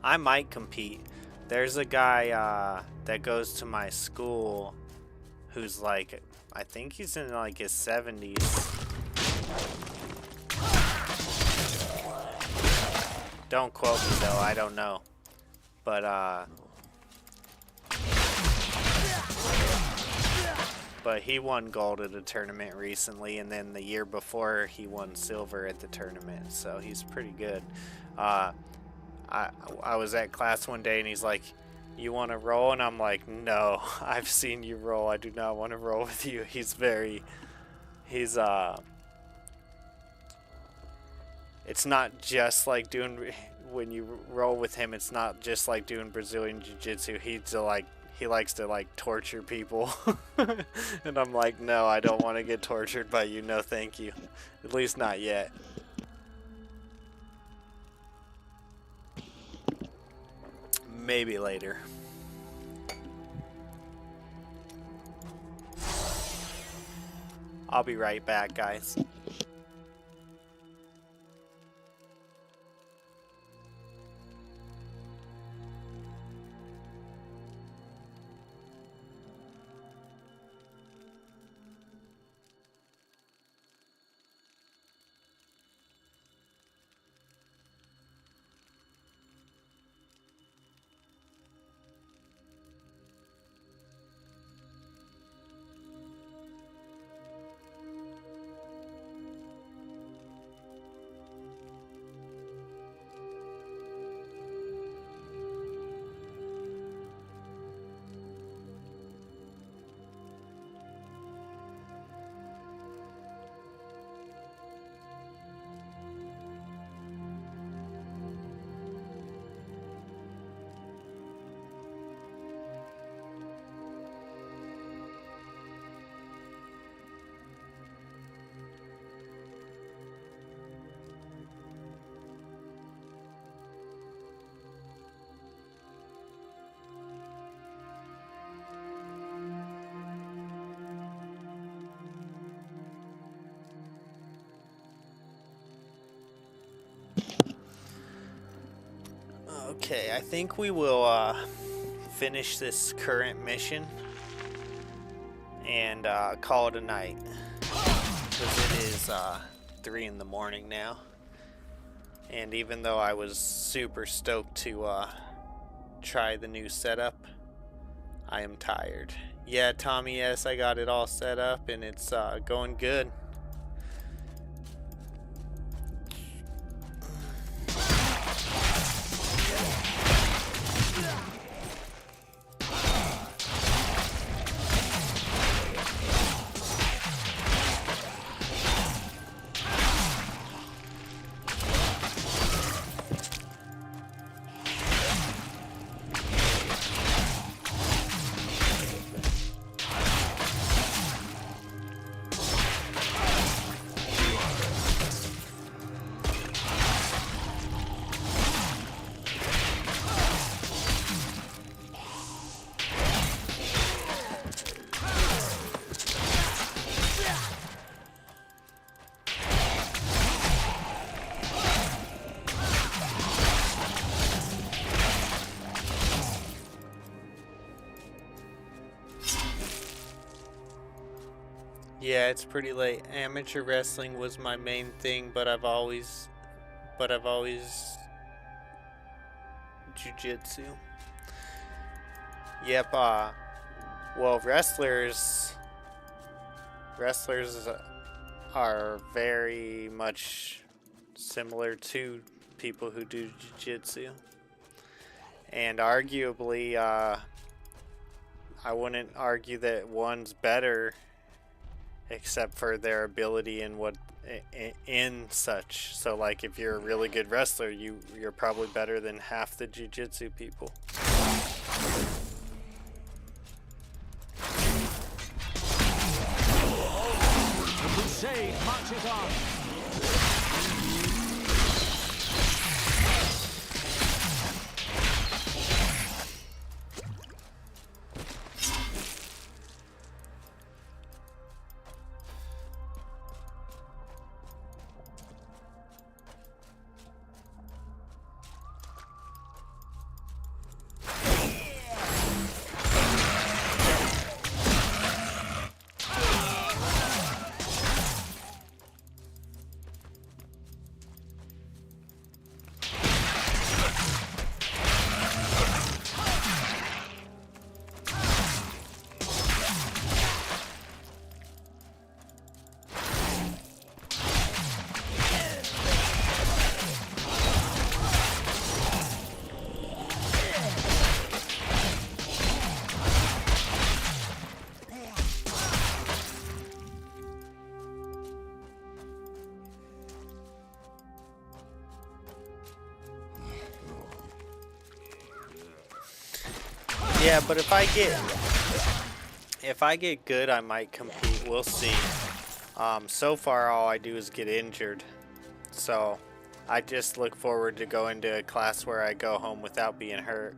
A: I might compete. There's a guy that goes to my school who's like, I think he's in like his 70s. Don't quote me though, I don't know. But he won gold at a tournament recently, and then the year before he won silver at the tournament, so he's pretty good. I was at class one day and he's like, "You want to roll?" And I'm like, "No, I've seen you roll. I do not want to roll with you." It's not just like doing, when you roll with him, it's not just like doing Brazilian Jiu-Jitsu. He likes to like torture people. And I'm like, "No, I don't want to get tortured by you. No, thank you. At least not yet." Maybe later. I'll be right back, guys. Okay, I think we will finish this current mission and call it a night, because it is 3 in the morning now. And even though I was super stoked to try the new setup, I am tired. Yeah, Tommy, yes, I got it all set up and it's going good. Yeah, it's pretty late. Amateur wrestling was my main thing, but I've always jiu-jitsu. Yep, well, wrestlers are very much similar to people who do jiu-jitsu. And arguably, I wouldn't argue that one's better, except for their ability in such. So like if you're a really good wrestler, you're probably better than half the jiu-jitsu people.
D: The crusade marches on.
A: Yeah, but if I get good, I might compete. We'll see. So far, all I do is get injured. So I just look forward to going to a class where I go home without being hurt.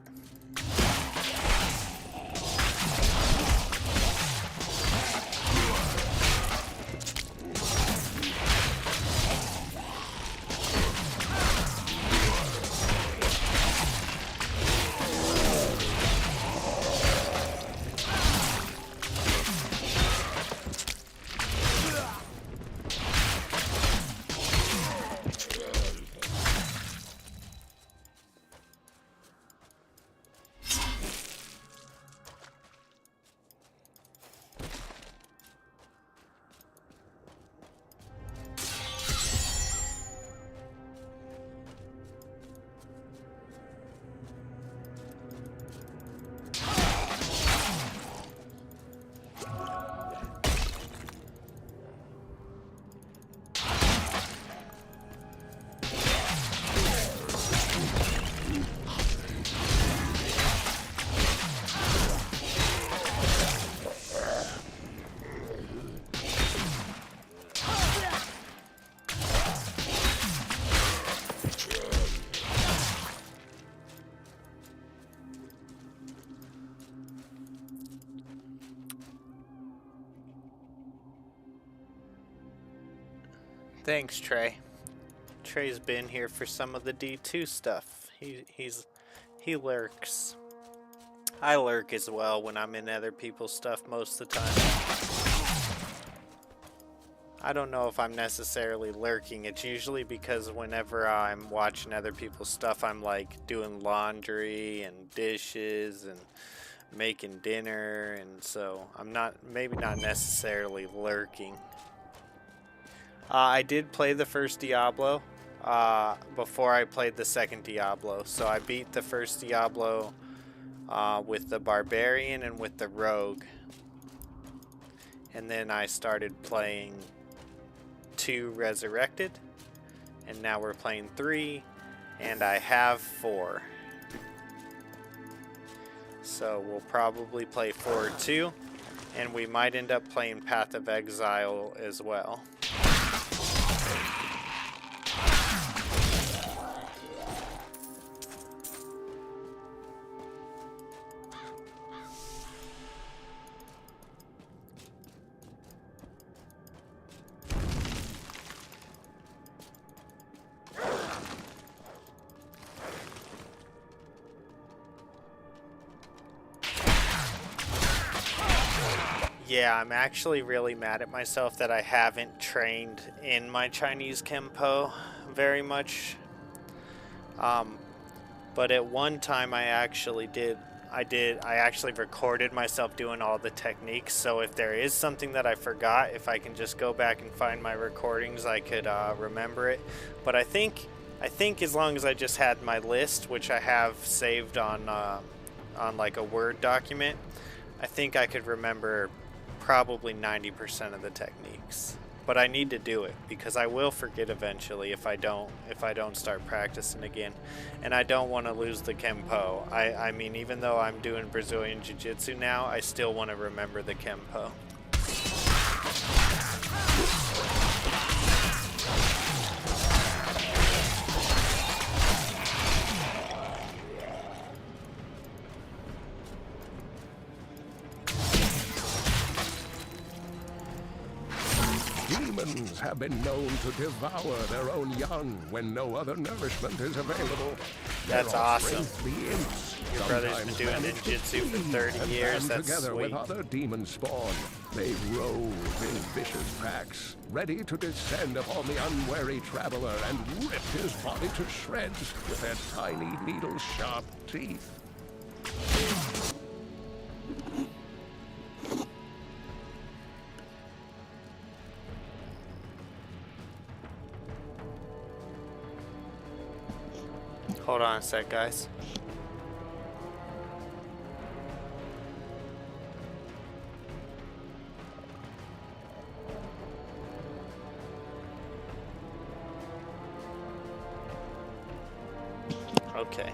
A: Thanks, Trey. Trey's been here for some of the D2 stuff. He lurks. I lurk as well when I'm in other people's stuff most of the time. I don't know if I'm necessarily lurking. It's usually because whenever I'm watching other people's stuff, I'm like doing laundry and dishes and making dinner, and so I'm maybe not necessarily lurking. I did play the first Diablo before I played the second Diablo. So I beat the first Diablo with the Barbarian and with the Rogue. And then I started playing 2 Resurrected. And now we're playing 3. And I have 4. So we'll probably play 4 too. And we might end up playing Path of Exile as well. Yeah, I'm actually really mad at myself that I haven't trained in my Chinese Kempo very much. But at one time I actually did. I actually recorded myself doing all the techniques. So if there is something that I forgot, if I can just go back and find my recordings, I could remember it. But I think as long as I just had my list, which I have saved on like a Word document, I think I could remember probably 90% of the techniques. But I need to do it because I will forget eventually if I don't start practicing again. And I don't want to lose the Kempo. I mean, even though I'm doing Brazilian Jiu-Jitsu now, I still want to remember the Kempo.
K: Demons have been known to devour their own young when no other nourishment is available.
A: That's awesome.
K: The imps
A: Your brother's been doing ninjutsu for 30 years. That's
K: together
A: sweet.
K: with other demon spawn, they rove in vicious packs, ready to descend upon the unwary traveler and rip his body to shreds with their tiny needle-sharp teeth.
A: Hold on a sec, guys. Okay.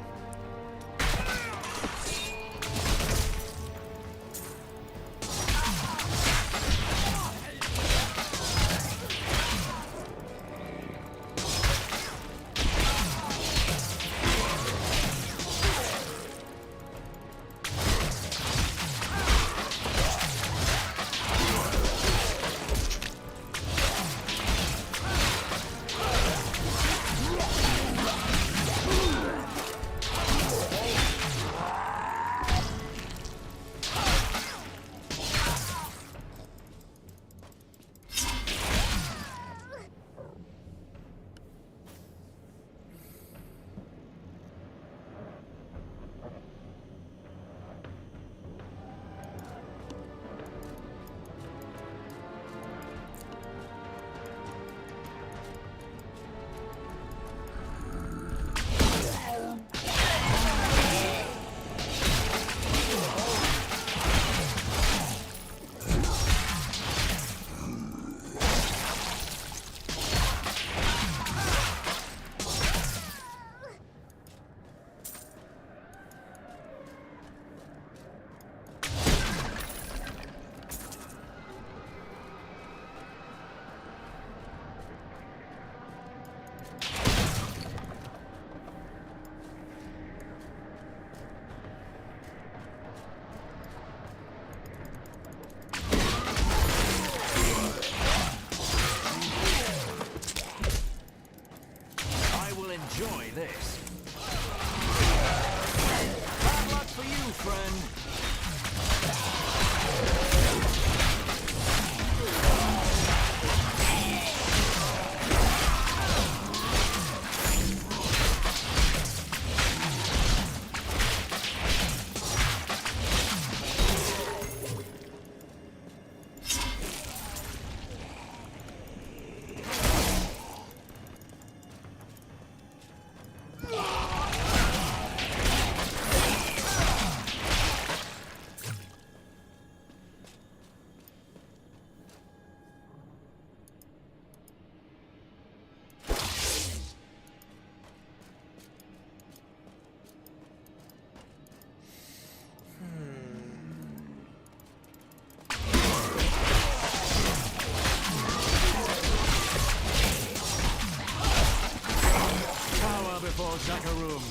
J: Zakarum.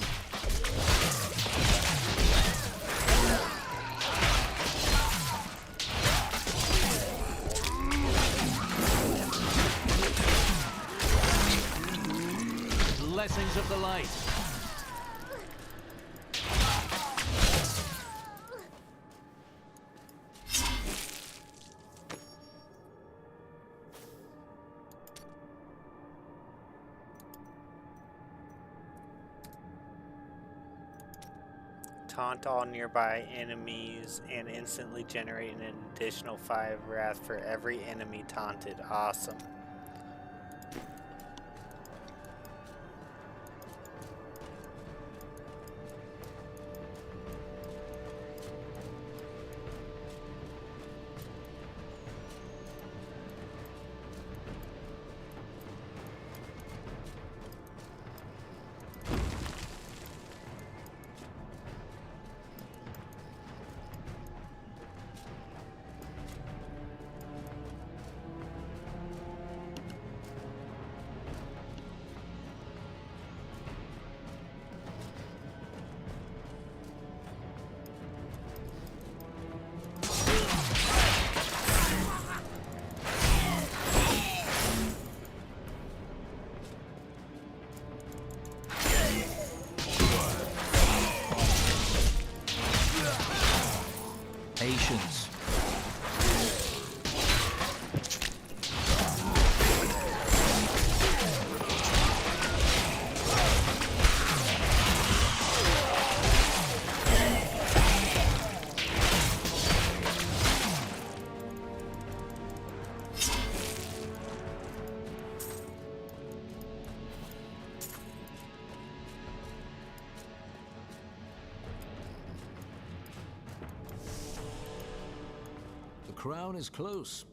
J: Blessings of the light.
A: Taunt all nearby enemies and instantly generate an additional 5 wrath for every enemy taunted. Awesome.
B: Patience. The crown is close.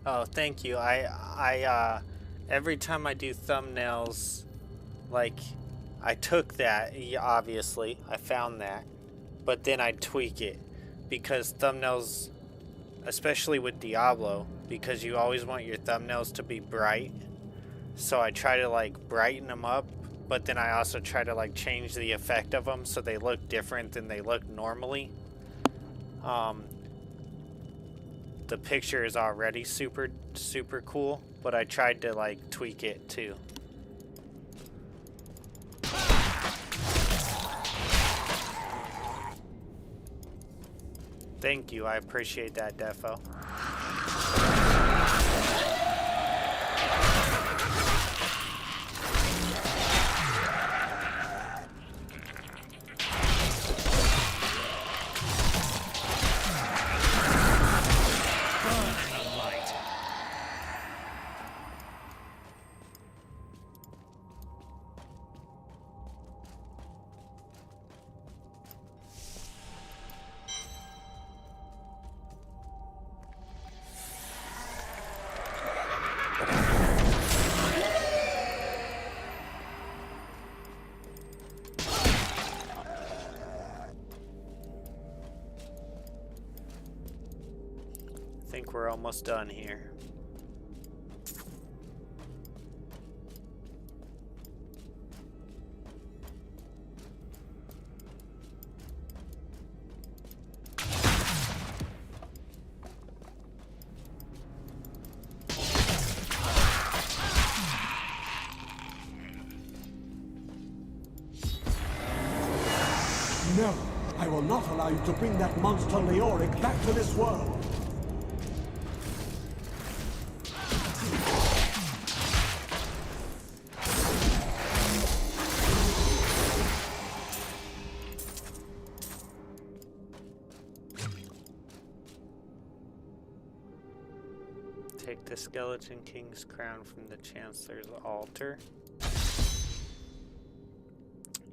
A: Oh, thank you. Every time I do thumbnails, like, I took that, obviously, I found that, but then I tweak it, because thumbnails, especially with Diablo, because you always want your thumbnails to be bright, so I try to, like, brighten them up, but then I also try to, like, change the effect of them so they look different than they look normally. The picture is already super cool, but I tried to like tweak it too. Thank you, I appreciate that, Defo. think we're almost done here.
O: No, I will not allow you to bring that monster Leoric back to this world.
A: Take the Skeleton King's crown from the Chancellor's altar.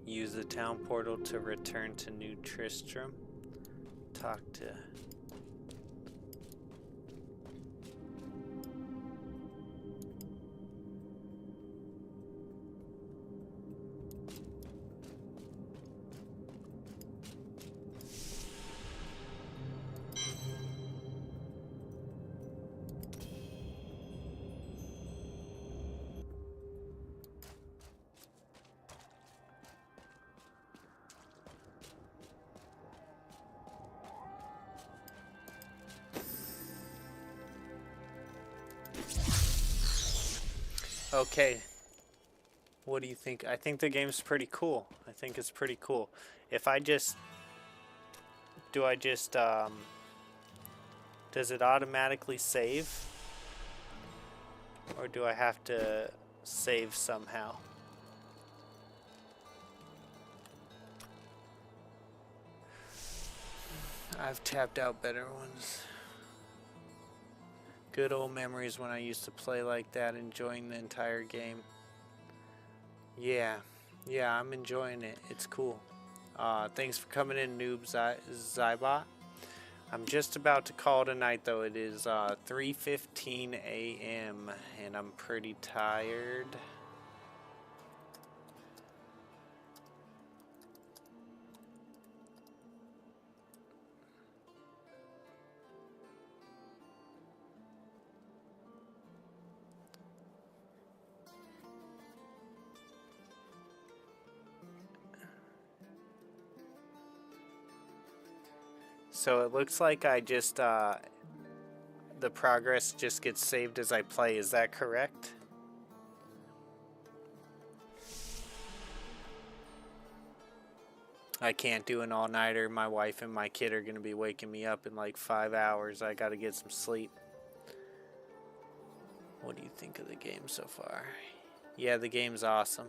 A: Use the town portal to return to New Tristram. Talk to... Okay, what do you think? I think the game's pretty cool. I think it's pretty cool. If I just... Do I just, does it automatically save? Or do I have to save somehow? I've tapped out better ones. Good old memories when I used to play like that, enjoying the entire game. Yeah, I'm enjoying it. It's cool. Thanks for coming in, Noob Zybot. I'm just about to call it a night, though. It is 3:15 a.m. and I'm pretty tired. So it looks like I just, the progress just gets saved as I play. Is that correct? I can't do an all-nighter. My wife and my kid are going to be waking me up in like 5 hours. I got to get some sleep. What do you think of the game so far? Yeah, the game's awesome.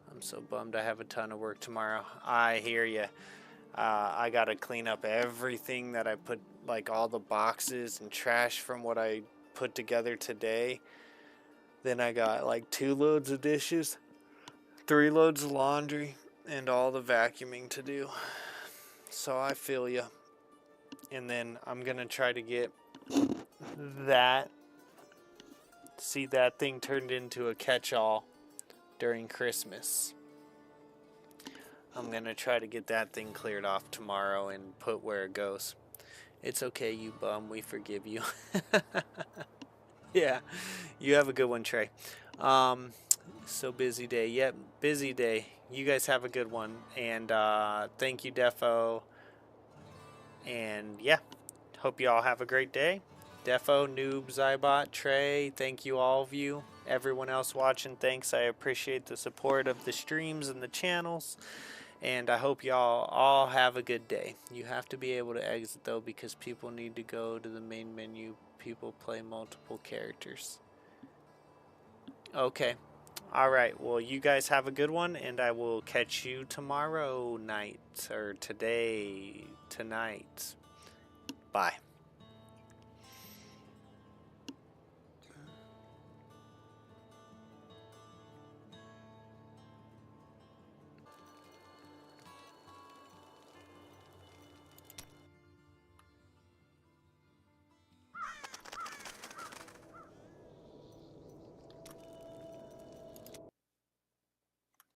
A: I'm so bummed I have a ton of work tomorrow. I hear ya. I gotta clean up everything that I put, like all the boxes and trash from what I put together today. Then I got like 2 loads of dishes, 3 loads of laundry, and all the vacuuming to do. So I feel ya. And then I'm gonna try to get that, see that thing turned into a catch-all during Christmas. I'm gonna try to get that thing cleared off tomorrow and put where it goes. It's okay, you bum. We forgive you. Yeah, you have a good one, Trey. So busy day. Yep, busy day. You guys have a good one. And thank you, Defo. And yeah, hope you all have a great day. Defo, Noob, Zybot, Trey, thank you, all of you. Everyone else watching, thanks. I appreciate the support of the streams and the channels. And I hope y'all all have a good day. You have to be able to exit, though, because people need to go to the main menu. People play multiple characters. Okay. All right. Well, you guys have a good one, and I will catch you tomorrow night, or tonight. Bye.